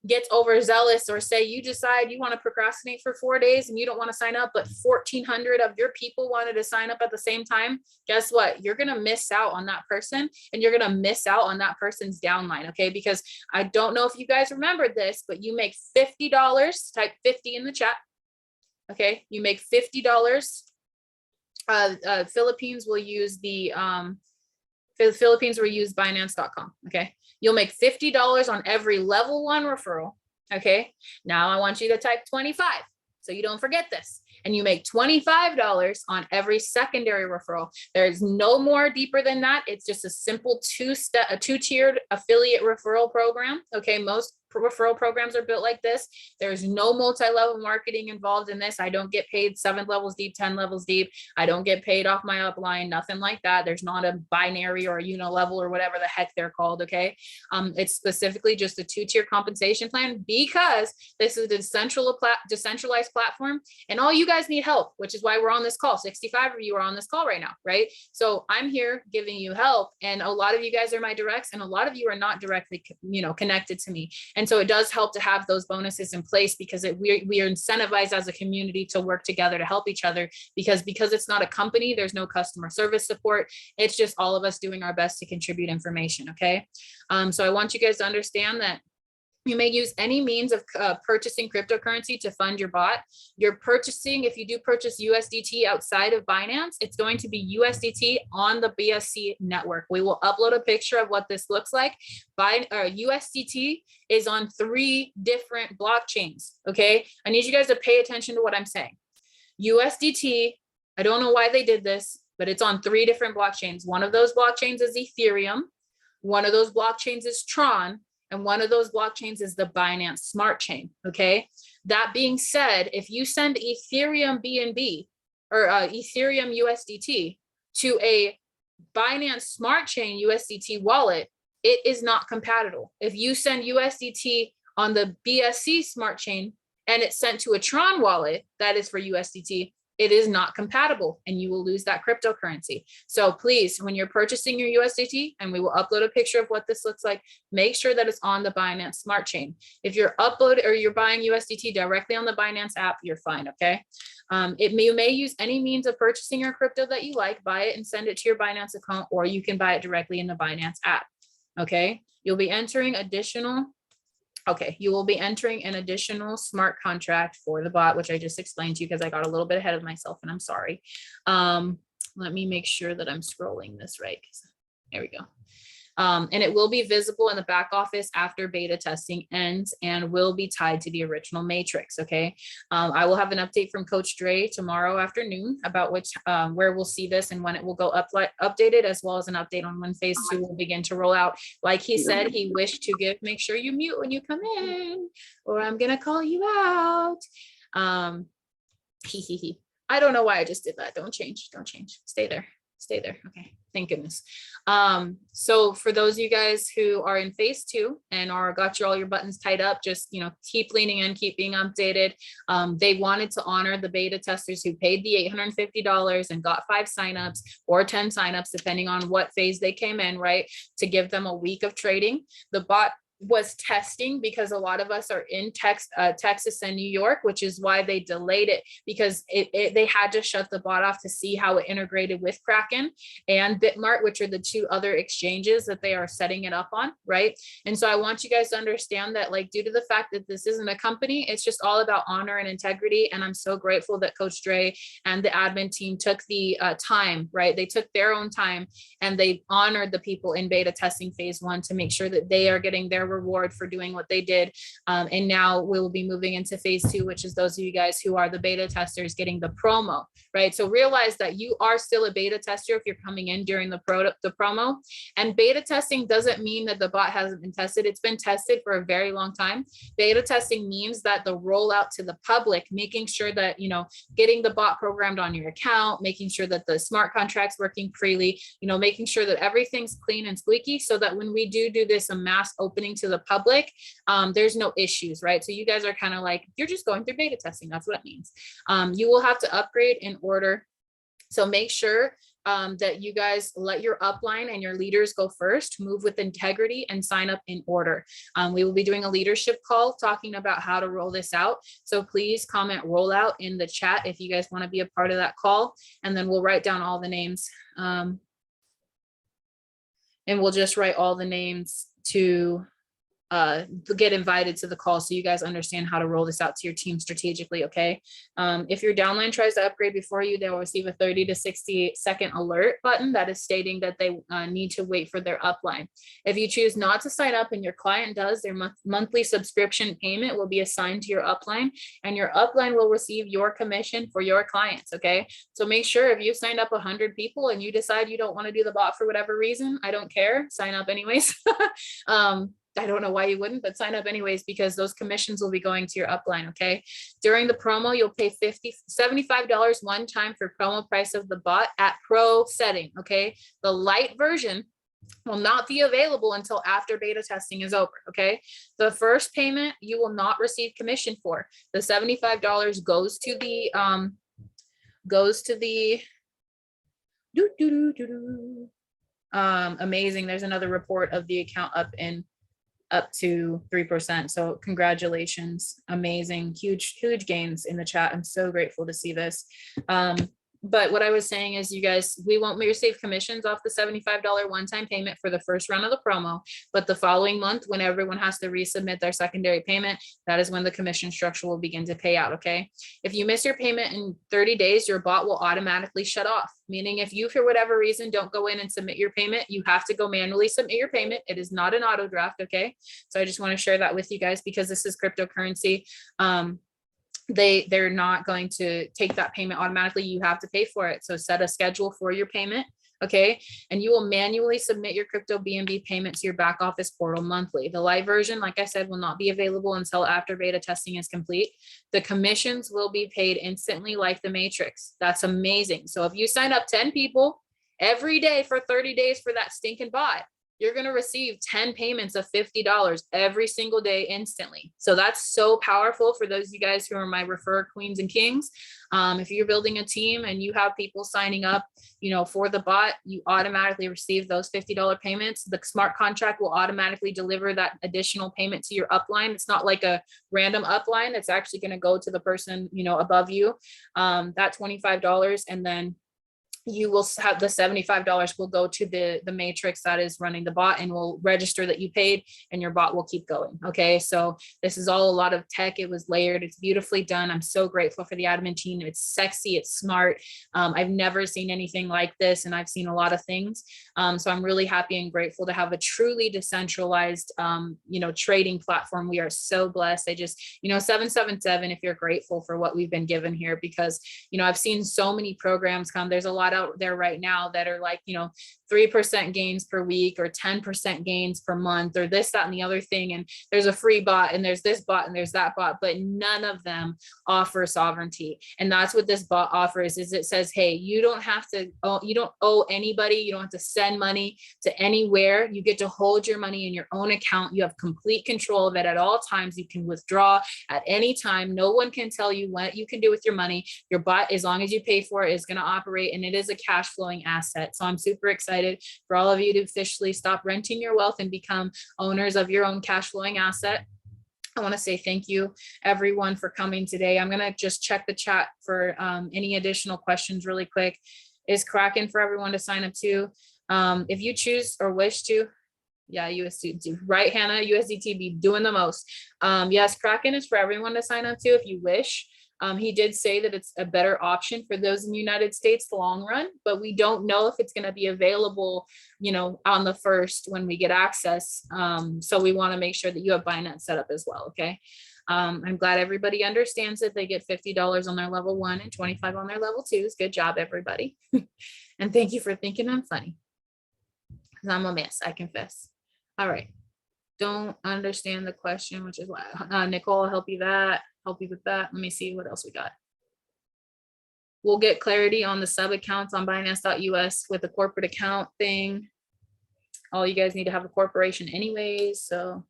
gets overzealous, or say you decide you want to procrastinate for 4 days and you don't want to sign up, but 1,400 of your people wanted to sign up at the same time, guess what? You're going to miss out on that person, and you're going to miss out on that person's downline. Okay. Because I don't know if you guys remembered this, but you make $50, type 50 in the chat. Okay. You make $50. Philippines will use Binance.com. Okay. You'll make $50 on every level 1 referral. Okay. Now I want you to type 25 so you don't forget this. And you make $25 on every secondary referral. There's no more deeper than that. It's just a simple two-tiered affiliate referral program. Okay. Most referral programs are built like this. There's no multi-level marketing involved in this. I don't get paid 7 levels deep, 10 levels deep. I don't get paid off my upline, nothing like that. There's not a binary or a unilevel or whatever the heck they're called. Okay. It's specifically just a 2-tier compensation plan, because this is a decentralized platform, and all you guys need help, which is why we're on this call. 65 of you are on this call right now, right? So I'm here giving you help, and a lot of you guys are my directs, and a lot of you are not directly, connected to me. And so it does help to have those bonuses in place, because we are incentivized as a community to work together to help each other, because it's not a company, there's no customer service support. It's just all of us doing our best to contribute information. Okay. So I want you guys to understand that you may use any means of purchasing cryptocurrency to fund your bot. You're purchasing, if you do purchase USDT outside of Binance, it's going to be USDT on the BSC network. We will upload a picture of what this looks like. USDT is on 3 different blockchains. Okay. I need you guys to pay attention to what I'm saying. USDT, I don't know why they did this, but it's on 3 different blockchains. One of those blockchains is Ethereum. One of those blockchains is Tron. And one of those blockchains is the Binance Smart Chain. Okay. That being said, if you send Ethereum BNB or Ethereum USDT to a Binance Smart Chain USDT wallet, it is not compatible. If you send USDT on the BSC Smart Chain and it's sent to a Tron wallet that is for USDT, it is not compatible, and you will lose that cryptocurrency. So please, when you're purchasing your USDT, and we will upload a picture of what this looks like, make sure that it's on the Binance Smart Chain. If you're buying USDT directly on the Binance app, you're fine. Okay. You may use any means of purchasing your crypto that you like, buy it and send it to your Binance account, or you can buy it directly in the Binance app. Okay. You will be entering an additional smart contract for the bot, which I just explained to you because I got a little bit ahead of myself, and I'm sorry. Let me make sure that I'm scrolling this right. There we go. And it will be visible in the back office after beta testing ends, and will be tied to the original matrix. Okay. I will have an update from Coach Dre tomorrow afternoon about where we'll see this and when it will go updated, as well as an update on when phase 2 will begin to roll out. Like he said, he wished to make sure you mute when you come in, or I'm going to call you out. I don't know why I just did that. Don't change. Stay there. Okay. Thank goodness. So for those of you guys who are in phase 2 and got all your buttons tied up, just, keep leaning in, keep being updated. They wanted to honor the beta testers who paid the $850 and got 5 signups or 10 signups, depending on what phase they came in, right? To give them a week of trading. The bot was testing, because a lot of us are in Texas and New York, which is why they delayed it, because they had to shut the bot off to see how it integrated with Kraken and Bitmart, which are the two other exchanges that they are setting it up on, right? And so I want you guys to understand that, like, due to the fact that this isn't a company, it's just all about honor and integrity. And I'm so grateful that Coach Dre and the admin team took the time, right? They took their own time and they honored the people in beta testing phase 1 to make sure that they are getting their reward for doing what they did. And now we will be moving into phase 2, which is those of you guys who are the beta testers getting the promo, right? So realize that you are still a beta tester if you're coming in during the promo. And beta testing doesn't mean that the bot hasn't been tested. It's been tested for a very long time. Beta testing means that the rollout to the public, making sure that, you know, getting the bot programmed on your account, making sure that the smart contract's working freely, you know, making sure that everything's clean and squeaky, so that when we do this a mass opening to the public, there's no issues, right? So you guys are kind of like, you're just going through beta testing. That's what it means. You will have to upgrade in order. So make sure that you guys let your upline and your leaders go first, move with integrity, and sign up in order. We will be doing a leadership call talking about how to roll this out. So please comment rollout in the chat if you guys want to be a part of that call, and then we'll write down all the names. And we'll just write all the names to get invited to the call, so you guys understand how to roll this out to your team strategically. Okay. If your downline tries to upgrade before you, they will receive a 30 to 60 second alert button that is stating that they need to wait for their upline. If you choose not to sign up and your client does, their monthly subscription payment will be assigned to your upline, and your upline will receive your commission for your clients. Okay. So make sure, if you've signed up 100 people and you decide you don't want to do the bot for whatever reason, I don't care, sign up anyways. I don't know why you wouldn't, but sign up anyways, because those commissions will be going to your upline. Okay. During the promo, you'll pay $75 one time for promo price of the bot at pro setting. Okay. The light version will not be available until after beta testing is over. Okay. The first payment you will not receive commission for. The $75 goes to the amazing. There's another report of the account up to 3%. So congratulations. Amazing. Huge gains in the chat. I'm so grateful to see this. But what I was saying is, you guys, we won't receive commissions off the $75 one-time payment for the first run of the promo, but the following month, when everyone has to resubmit their secondary payment, that is when the commission structure will begin to pay out. Okay. If you miss your payment in 30 days, your bot will automatically shut off. Meaning, if you, for whatever reason, don't go in and submit your payment, you have to go manually submit your payment. It is not an auto draft. Okay. So I just want to share that with you guys, because this is cryptocurrency. They're not going to take that payment automatically. You have to pay for it. So set a schedule for your payment. Okay. And you will manually submit your crypto BNB payment to your back office portal monthly. The live version, like I said, will not be available until after beta testing is complete. The commissions will be paid instantly, like the Matrix. That's amazing. So if you sign up 10 people every day for 30 days for that stinking bot, you're going to receive 10 payments of $50 every single day instantly. So that's so powerful for those of you guys who are my refer queens and kings. If you're building a team and you have people signing up, you know, for the bot, you automatically receive those $50 payments. The smart contract will automatically deliver that additional payment to your upline. It's not like a random upline. It's actually going to go to the person, you know, above you, that $25. And then you will have the $75 will go to the matrix that is running the bot, and will register that you paid, and your bot will keep going. Okay. So this is all a lot of tech. It was layered. It's beautifully done. I'm so grateful for the admin team. It's sexy. It's smart. I've never seen anything like this, and I've seen a lot of things. So I'm really happy and grateful to have a truly decentralized, you know, trading platform. We are so blessed. I just, you know, 777, if you're grateful for what we've been given here, because, you know, I've seen so many programs come. There's a lot out there right now that are like, you know, 3% gains per week or 10% gains per month or this, that, and the other thing. And there's a free bot and there's this bot and there's that bot, but none of them offer sovereignty. And that's what this bot offers, is it says, hey, you don't have to, you don't owe anybody. You don't have to send money to anywhere. You get to hold your money in your own account. You have complete control of it at all times. You can withdraw at any time. No one can tell you what you can do with your money. Your bot, as long as you pay for it, is going to operate, and it is a cash flowing asset. So I'm super excited excited for all of you to officially stop renting your wealth and become owners of your own cash flowing asset. I want to say thank you everyone for coming today. I'm going to just check the chat for any additional questions really quick. Is Kraken for everyone to sign up to? If you choose or wish to, yeah, USDT, right, Hannah? USDT be doing the most. Yes, Kraken is for everyone to sign up to if you wish. He did say that it's a better option for those in the United States the long run, but we don't know if it's going to be available, you know, on the 1st when we get access. So we want to make sure that you have Binance set up as well. Okay. I'm glad everybody understands that they get $50 on their level 1 and 25 on their level 2s. Good job, everybody. And thank you for thinking I'm funny. Because I'm a mess, I confess. All right. Don't understand the question, which is why Nicole, I'll help you with that. Let me see what else we got. We'll get clarity on the sub accounts on Binance.us with the corporate account thing. All you guys need to have a corporation anyways. So,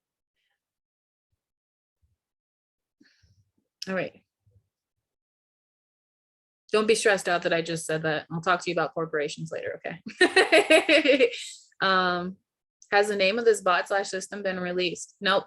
all right. Don't be stressed out that I just said that. I'll talk to you about corporations later. Okay. Has the name of this bot / system been released? Nope.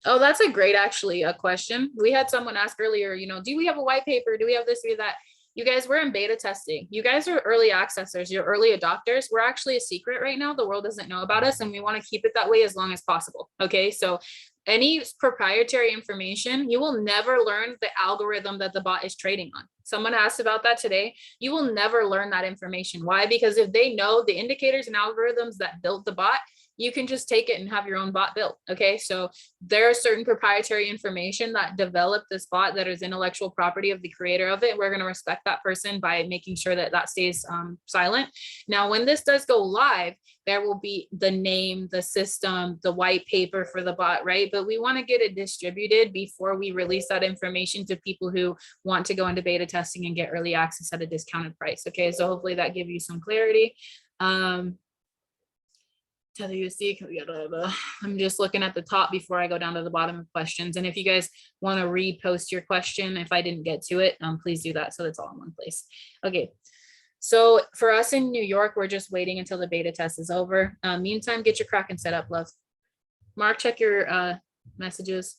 Oh, that's a great, actually, a question. We had someone ask earlier, you know, do we have a white paper? Do we have this or that? You guys, we're in beta testing. You guys are early accessors. You're early adopters. We're actually a secret right now. The world doesn't know about us, and we want to keep it that way as long as possible. Okay, so any proprietary information, you will never learn the algorithm that the bot is trading on. Someone asked about that today. You will never learn that information. Why? Because if they know the indicators and algorithms that built the bot, you can just take it and have your own bot built. Okay, so there are certain proprietary information that developed this bot that is intellectual property of the creator of it. We're going to respect that person by making sure that that stays silent. Now, when this does go live, there will be the name, the system, the white paper for the bot, right? But we want to get it distributed before we release that information to people who want to go into beta testing and get early access at a discounted price. Okay, so hopefully that gives you some clarity. Tether USD, I'm just looking at the top before I go down to the bottom of questions. And if you guys want to repost your question, if I didn't get to it, please do that so it's all in one place. Okay, so for us in New York, we're just waiting until the beta test is over. Meantime, get your Kraken set up, love. Mark, check your messages.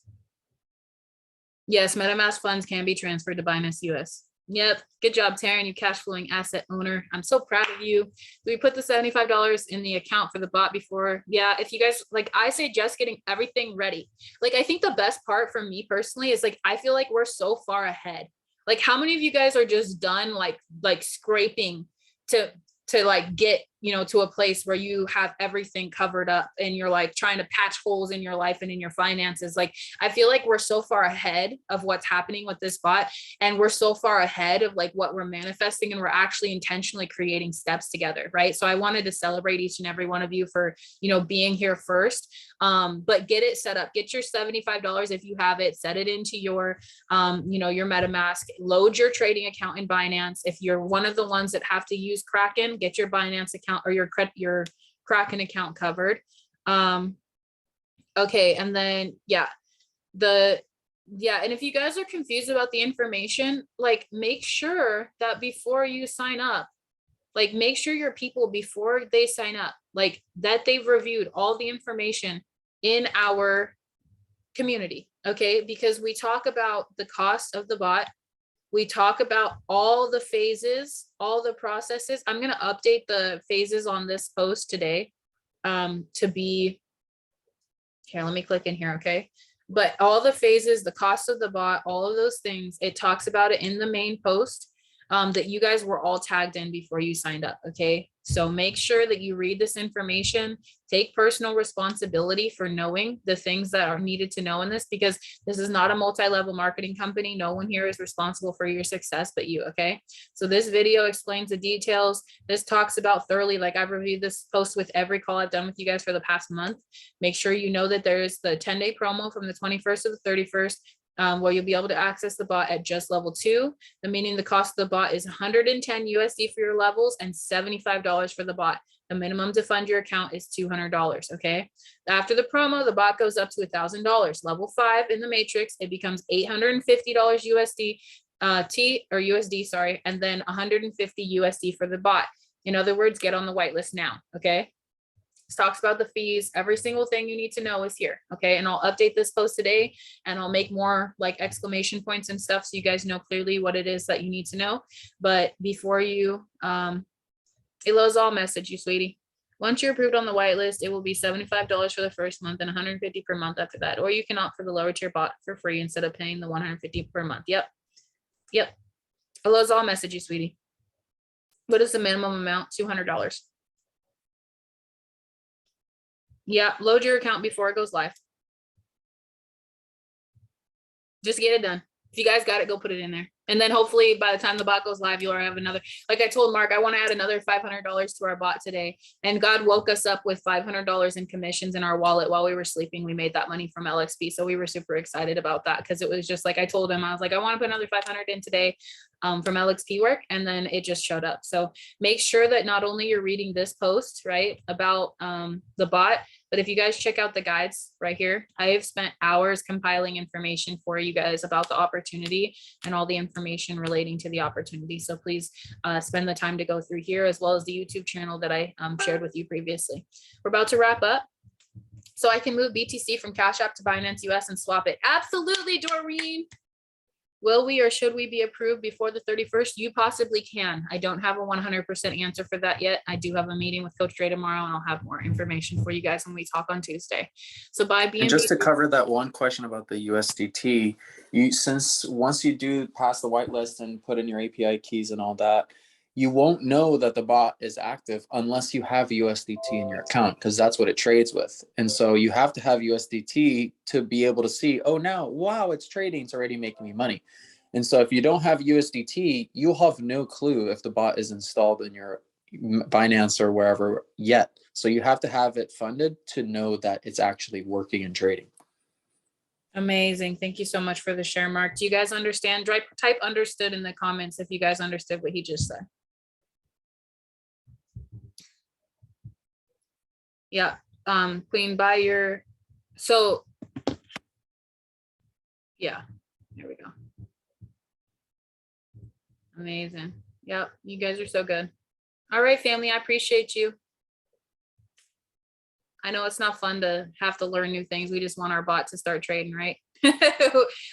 Yes, MetaMask funds can be transferred to Binance US. Yep, good job, Taryn, you cash flowing asset owner. I'm so proud of you. Do we put the $75 in the account for the bot before? Yeah, if you guys, like I say, just getting everything ready. Like, I think the best part for me personally is like, I feel like we're so far ahead. Like, how many of you guys are just done like scraping to like get, you know, to a place where you have everything covered up and you're like trying to patch holes in your life and in your finances? Like, I feel like we're so far ahead of what's happening with this bot, and we're so far ahead of like what we're manifesting, and we're actually intentionally creating steps together, right? So I wanted to celebrate each and every one of you for, you know, being here first. But get it set up, get your $75 if you have it, set it into your, you know, your MetaMask, load your trading account in Binance. If you're one of the ones that have to use Kraken, get your Binance account or your Kraken account covered. Okay, and then and if you guys are confused about the information, like make sure that before you sign up, like make sure your people before they sign up, like that they've reviewed all the information in our community. Okay, because we talk about the cost of the bot. We talk about all the phases, all the processes. I'm going to update the phases on this post today to be, here, let me click in here, okay? But all the phases, the cost of the bot, all of those things, it talks about it in the main post that you guys were all tagged in before you signed up, okay? So make sure that you read this information, take personal responsibility for knowing the things that are needed to know in this, because this is not a multi-level marketing company. No one here is responsible for your success but you, okay? So this video explains the details. This talks about thoroughly, like I've reviewed this post with every call I've done with you guys for the past month. Make sure you know that there's the 10-day promo from the 21st to the 31st. Where you'll be able to access the bot at just level 2, meaning the cost of the bot is 110 USD for your levels and $75 for the bot. The minimum to fund your account is $200, okay? After the promo, the bot goes up to $1,000. Level 5 in the matrix, it becomes $850 USD, USD, sorry, and then 150 USD for the bot. In other words, get on the whitelist now. Okay. This talks about the fees. Every single thing you need to know is here. Okay. And I'll update this post today, and I'll make more like exclamation points and stuff, so you guys know clearly what it is that you need to know. But before you, I'll message you, sweetie. Once you're approved on the whitelist, it will be $75 for the first month and $150 per month after that. Or you can opt for the lower tier bot for free instead of paying the $150 per month. Yep. Yep. I'll message you, sweetie. What is the minimum amount? $200. Yeah. Load your account before it goes live. Just get it done. If you guys got it, go put it in there. And then hopefully by the time the bot goes live, you'll have another, like I told Mark, I want to add another $500 to our bot today. And God woke us up with $500 in commissions in our wallet while we were sleeping. We made that money from Lxb. So we were super excited about that, because it was just like I told him, I was like, I want to put another 500 in today from Lxp work. And then it just showed up. So make sure that not only you're reading this post, right, about the bot, but if you guys check out the guides right here, I have spent hours compiling information for you guys about the opportunity and all the information relating to the opportunity. So please spend the time to go through here, as well as the YouTube channel that I shared with you previously. We're about to wrap up. So I can move BTC from Cash App to Binance US and swap it. Absolutely, Doreen. Will we or should we be approved before the 31st? You possibly can. I don't have a 100% answer for that yet. I do have a meeting with Coach Dre tomorrow, and I'll have more information for you guys when we talk on Tuesday. So by being— And just to cover that one question about the USDT, since once you do pass the whitelist and put in your API keys and all that, you won't know that the bot is active unless you have USDT in your account, because that's what it trades with. And so you have to have USDT to be able to see, oh, now, wow, it's trading. It's already making me money. And so if you don't have USDT, you'll have no clue if the bot is installed in your Binance or wherever yet. So you have to have it funded to know that it's actually working and trading. Amazing. Thank you so much for the share, Mark. Do you guys understand? Type understood in the comments if you guys understood what he just said. Yeah. Queen, buy your, so yeah, here we go. Amazing. Yep. You guys are so good. All right, family. I appreciate you. I know it's not fun to have to learn new things. We just want our bot to start trading, right?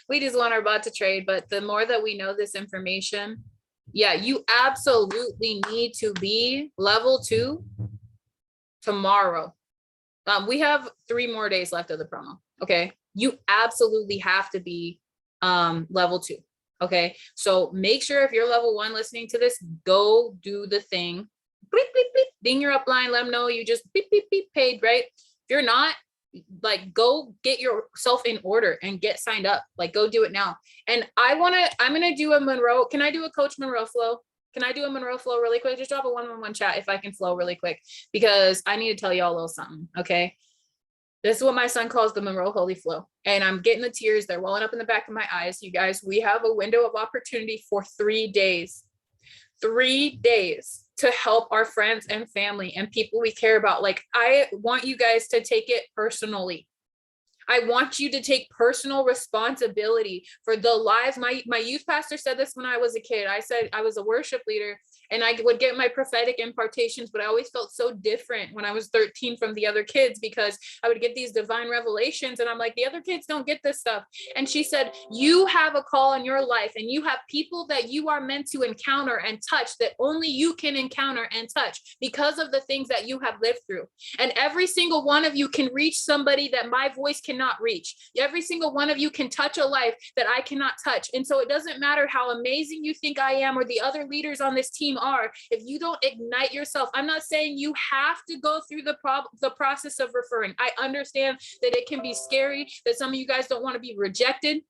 We just want our bot to trade. But the more that we know this information, yeah, you absolutely need to be level 2 tomorrow. We have 3 more days left of the promo. Okay. You absolutely have to be level 2. Okay. So make sure if you're level 1 listening to this, go do the thing. Beep, beep, beep, ding your upline, let them know you just beep, beep, beep, paid, right? If you're not, like, go get yourself in order and get signed up. Like, go do it now. And I'm going to do a Monroe. Can I do a Coach Monroe flow? Can I do a Monroe flow really quick? Just drop a 1-on-1 chat if I can flow really quick, because I need to tell y'all a little something. Okay. This is what my son calls the Monroe Holy Flow. And I'm getting the tears. They're welling up in the back of my eyes. You guys, we have a window of opportunity for 3 days. 3 days to help our friends and family and people we care about. Like, I want you guys to take it personally. I want you to take personal responsibility for the lives. My youth pastor said this when I was a kid. I said I was a worship leader and I would get my prophetic impartations, but I always felt so different when I was 13 from the other kids, because I would get these divine revelations and I'm like, the other kids don't get this stuff. And she said, you have a call in your life and you have people that you are meant to encounter and touch that only you can encounter and touch because of the things that you have lived through. And every single one of you can reach somebody that my voice cannot reach. Every single one of you can touch a life that I cannot touch. And so it doesn't matter how amazing you think I am or the other leaders on this team are, if you don't ignite yourself. I'm not saying you have to go through the process of referring. I understand that it can be scary, that some of you guys don't want to be rejected.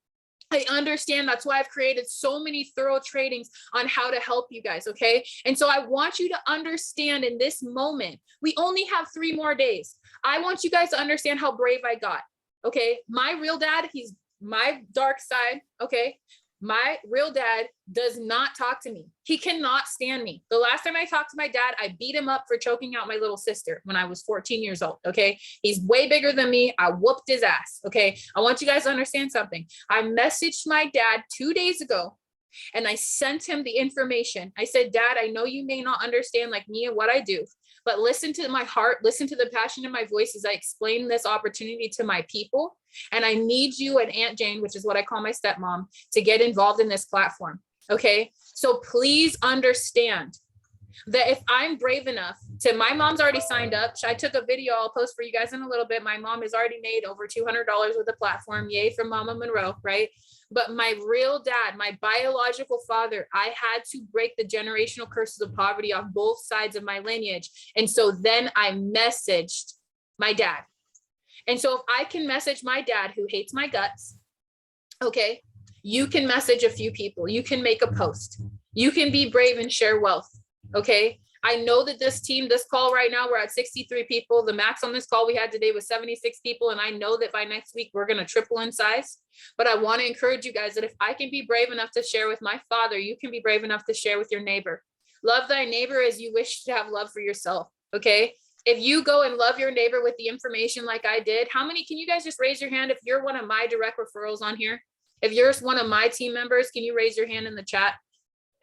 I understand. That's why I've created so many thorough trainings on how to help you guys. Okay. And so I want you to understand in this moment, we only have 3 more days. I want you guys to understand how brave I got. Okay. My real dad, he's my dark side. Okay. My real dad does not talk to me. He cannot stand me. The last time I talked to my dad, I beat him up for choking out my little sister when I was 14 years old. Okay. He's way bigger than me. I whooped his ass. Okay. I want you guys to understand something. I messaged my dad 2 days ago And I sent him the information. I said, Dad, I know you may not understand like me and what I do, but listen to my heart, listen to the passion in my voice as I explain this opportunity to my people. And I need you and Aunt Jane, which is what I call my stepmom, to get involved in this platform. Okay. So please understand that if I'm brave enough to, my mom's already signed up. I took a video I'll post for you guys in a little bit. My mom has already made over $200 with the platform. Yay for Mama Monroe, right? But my real dad, my biological father, I had to break the generational curses of poverty off both sides of my lineage. And so then I messaged my dad. And so if I can message my dad who hates my guts, okay, you can message a few people. You can make a post. You can be brave and share wealth. Okay. I know that this team, this call right now, we're at 63 people. The max on this call we had today was 76 people. And I know that by next week, we're going to triple in size. But I want to encourage you guys that if I can be brave enough to share with my father, you can be brave enough to share with your neighbor. Love thy neighbor as you wish to have love for yourself. Okay. If you go and love your neighbor with the information like I did, how many, can you guys just raise your hand if you're one of my direct referrals on here? If you're one of my team members, can you raise your hand in the chat?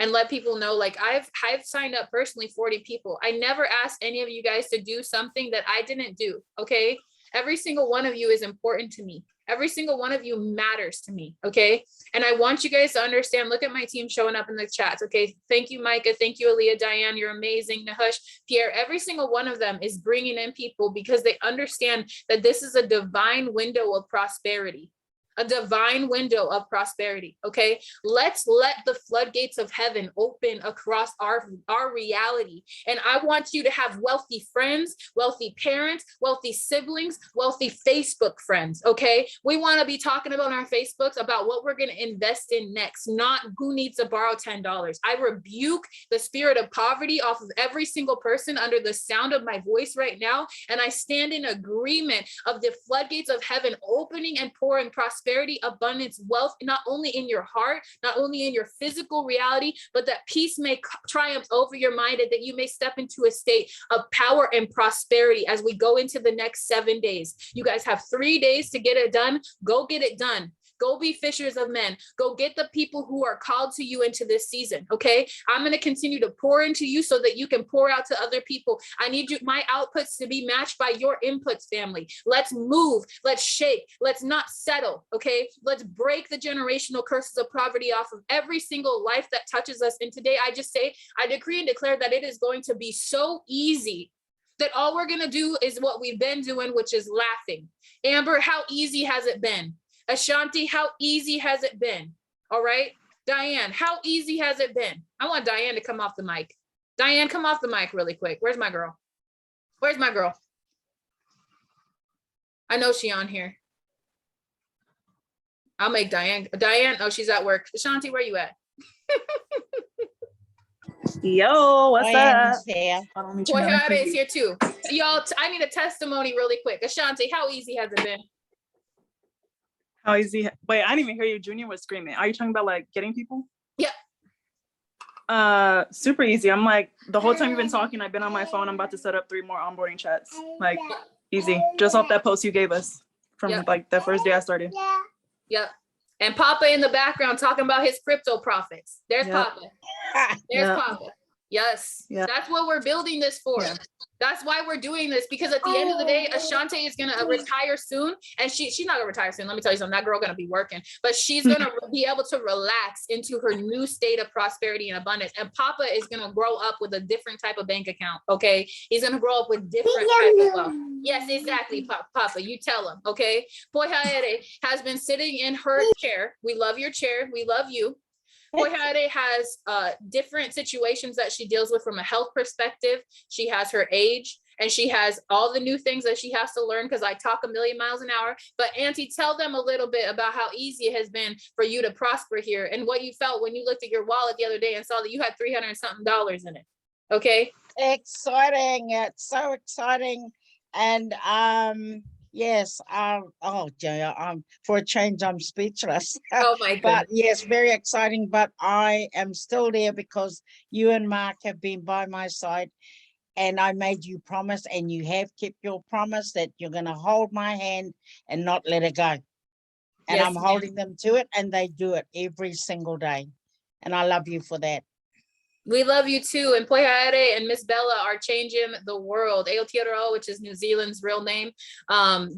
And let people know, like I've signed up personally 40 people. I never asked any of you guys to do something that I didn't do. Okay. Every single one of you is important to me. Every single one of you matters to me. Okay. And I want you guys to understand, look at my team showing up in the chats. Okay. Thank you, Micah. Thank you, Aaliyah, Diane. You're amazing. Nahush, Pierre, every single one of them is bringing in people because they understand that this is a divine window of prosperity. A divine window of prosperity. Okay. Let's let the floodgates of heaven open across our reality. And I want you to have wealthy friends, wealthy parents, wealthy siblings, wealthy Facebook friends. Okay. We want to be talking about our Facebooks about what we're going to invest in next, not who needs to borrow $10. I rebuke the spirit of poverty off of every single person under the sound of my voice right now. And I stand in agreement of the floodgates of heaven opening and pouring prosperity, abundance, wealth, not only in your heart, not only in your physical reality, but that peace may triumph over your mind and that you may step into a state of power and prosperity as we go into the next 7 days. You guys have 3 days to get it done. Go get it done. Go be fishers of men. Go get the people who are called to you into this season. Okay. I'm going to continue to pour into you so that you can pour out to other people. I need you, my outputs to be matched by your inputs, family. Let's move. Let's shake. Let's not settle. Okay. Let's break the generational curses of poverty off of every single life that touches us. And today I just say, I decree and declare that it is going to be so easy that all we're going to do is what we've been doing, which is laughing. Amber, how easy has it been? Ashanti, how easy has it been? All right. Diane, how easy has it been? I want Diane to come off the mic. Diane, come off the mic really quick. Where's my girl? Where's my girl? I know she on here. I'll make Diane. Diane, oh, she's at work. Ashanti, where you at? Yo, what's up? Toyhada is here too. Y'all, I need a testimony really quick. Ashanti, how easy has it been? How easy? Wait, I didn't even hear you. Junior was screaming. Are you talking about like getting people? Yeah. Super easy. I'm like, the whole time you've been talking, I've been on my phone. I'm about to set up 3 more onboarding chats. Like, easy. Just off that post you gave us from like the first day I started. Yep. And Papa in the background talking about his crypto profits. There's Papa. There's Papa. Yes. That's what we're building this for. That's why we're doing this, because at the end of the day, Ashanti is going to retire soon. And she's not going to retire soon. Let me tell you something. That girl going to be working, but she's going to be able to relax into her new state of prosperity and abundance. And Papa is going to grow up with a different type of bank account. Okay. He's going to grow up with different type of wealth. Yes, exactly. Papa, you tell him. Okay. Poyhaere has been sitting in her chair. We love your chair. We love you. Poyhaere has different situations that she deals with from a health perspective. She has her age and she has all the new things that she has to learn because I talk a million miles an hour. But Auntie, tell them a little bit about how easy it has been for you to prosper here and what you felt when you looked at your wallet the other day and saw that you had $300-something in it. Okay. Exciting. It's so exciting. And yes, oh Joe, for a change, I'm speechless. Oh my goodness. But yes, very exciting. But I am still there because you and Mark have been by my side, and I made you promise, and you have kept your promise that you're going to hold my hand and not let it go. And yes, I'm holding them to it, and they do it every single day. And I love you for that. We love you too. And Poihaere and Miss Bella are changing the world. Aotearoa, which is New Zealand's real name.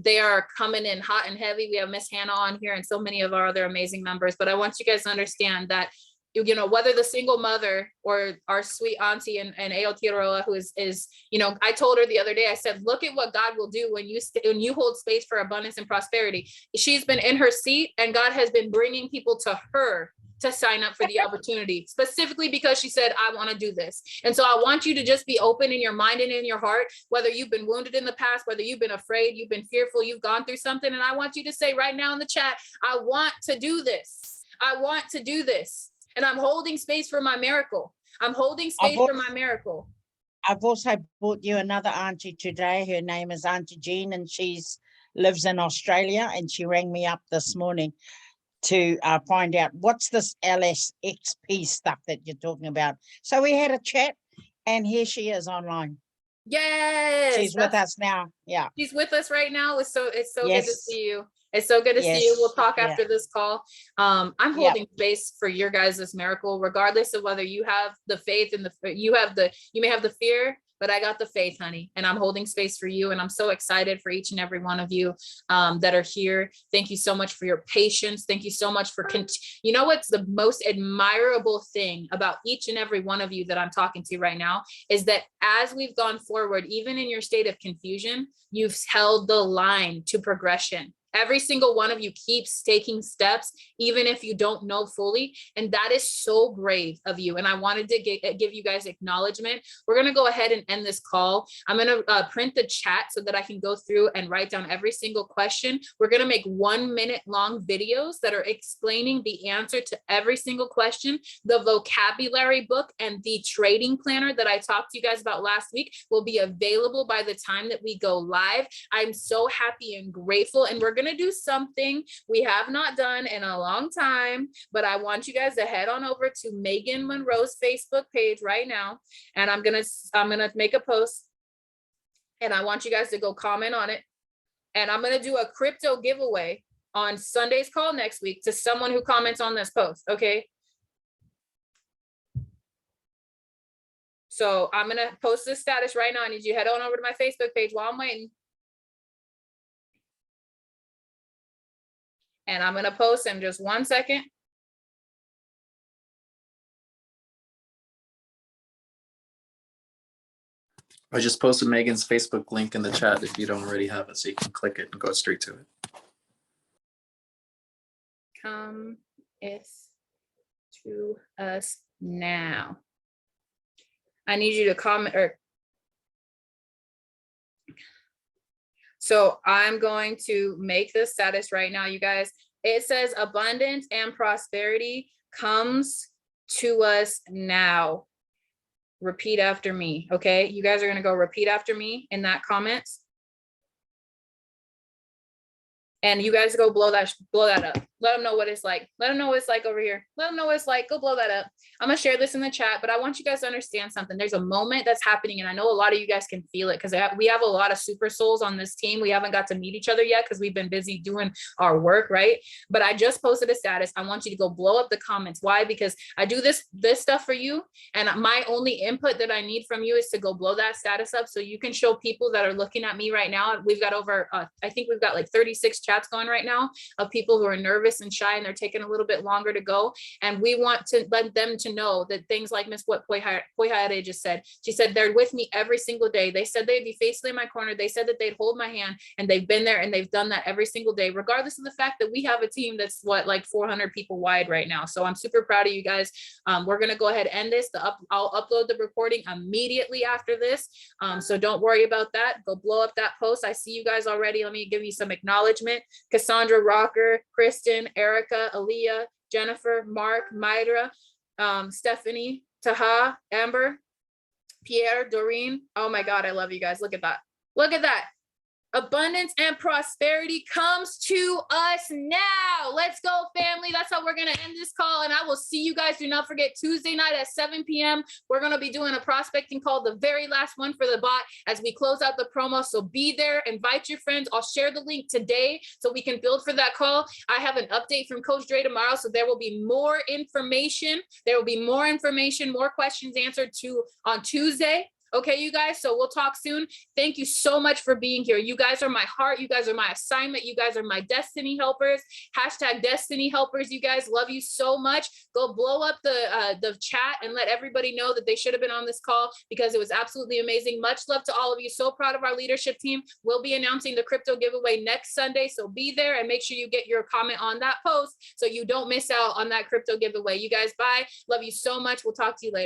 They are coming in hot and heavy. We have Miss Hannah on here and so many of our other amazing members. But I want you guys to understand that, you know, whether the single mother or our sweet auntie and Aotearoa, who is, you know, I told her the other day, I said, look at what God will do when you hold space for abundance and prosperity. She's been in her seat and God has been bringing people to her to sign up for the opportunity, specifically because she said, I want to do this. And so I want you to just be open in your mind and in your heart, whether you've been wounded in the past, whether you've been afraid, you've been fearful, you've gone through something. And I want you to say right now in the chat, I want to do this. I want to do this. And I'm holding space for my miracle. I'm holding space for my miracle. I've also brought you another auntie today. Her name is Auntie Jean, and she's lives in Australia. And she rang me up this morning to find out what's this Lxp stuff that you're talking about. So we had a chat, and here she is online. Yes, she's with us now. Yeah, she's with us right now. It's so yes. good to see you. It's so good to see you. We'll talk after this call. I'm holding space for your guys' miracle, regardless of whether you have the faith and you may have the fear, but I got the faith, honey, and I'm holding space for you. And I'm so excited for each and every one of you that are here. Thank you so much for your patience. Thank you so much for, you know, what's the most admirable thing about each and every one of you that I'm talking to right now is that as we've gone forward, even in your state of confusion, you've held the line to progression. Every single one of you keeps taking steps, even if you don't know fully. And that is so brave of you. And I wanted to give you guys acknowledgement. We're going to go ahead and end this call. I'm going to print the chat so that I can go through and write down every single question. We're going to make 1 minute long videos that are explaining the answer to every single question. The vocabulary book and the trading planner that I talked to you guys about last week will be available by the time that we go live. I'm so happy and grateful. And we're going to do something we have not done in a long time, but I want you guys to head on over to Megan Monroe's Facebook page right now. And I'm going to make a post and I want you guys to go comment on it. And I'm going to do a crypto giveaway on Sunday's call next week to someone who comments on this post. Okay. So I'm going to post this status right now. I need you to head on over to my Facebook page while I'm waiting. And I'm going to post in just 1 second. I just posted Megan's Facebook link in the chat if you don't already have it, so you can click it and go straight to it. Come to us now. I need you to comment So I'm going to make this status right now, you guys. It says abundance and prosperity comes to us now. Repeat after me, okay? You guys are gonna go repeat after me in that comments. And you guys go blow that up. Let them know what it's like. Let them know what it's like over here. Let them know what it's like. Go blow that up. I'm going to share this in the chat, but I want you guys to understand something. There's a moment that's happening, and I know a lot of you guys can feel it because we have a lot of super souls on this team. We haven't got to meet each other yet because we've been busy doing our work, right? But I just posted a status. I want you to go blow up the comments. Why? Because I do this stuff for you, and my only input that I need from you is to go blow that status up so you can show people that are looking at me right now. We've got over, I think we've got like 36 chats going right now of people who are nervous and shy, and they're taking a little bit longer to go. And we want to let them to know that things like Miss what Poihaere just said, she said, they're with me every single day. They said they'd be faithfully in my corner. They said that they'd hold my hand, and they've been there and they've done that every single day, regardless of the fact that we have a team that's like 400 people wide right now. So I'm super proud of you guys. We're going to go ahead and end this. I'll upload the recording immediately after this. So don't worry about that. Go blow up that post. I see you guys already. Let me give you some acknowledgement. Cassandra, Rocker, Kristen, Erica, Aaliyah, Jennifer, Mark, Mydra, Stephanie, Taha, Amber, Pierre, Doreen. Oh my God, I love you guys. Look at that. Look at that. Abundance and prosperity comes to us now. Let's go, family. That's how we're going to end this call. And I will see you guys. Do not forget Tuesday night at 7 p.m. We're going to be doing a prospecting call, the very last one for the bot as we close out the promo. So be there, invite your friends. I'll share the link today so we can build for that call. I have an update from Coach Dre tomorrow. So there will be more information. There will be more information, more questions answered on Tuesday. Okay, you guys, so we'll talk soon. Thank you so much for being here. You guys are my heart. You guys are my assignment. You guys are my destiny helpers. Hashtag destiny helpers. You guys, love you so much. Go blow up the chat and let everybody know that they should have been on this call because it was absolutely amazing. Much love to all of you. So proud of our leadership team. We'll be announcing the crypto giveaway next Sunday. So be there and make sure you get your comment on that post so you don't miss out on that crypto giveaway. You guys, bye. Love you so much. We'll talk to you later.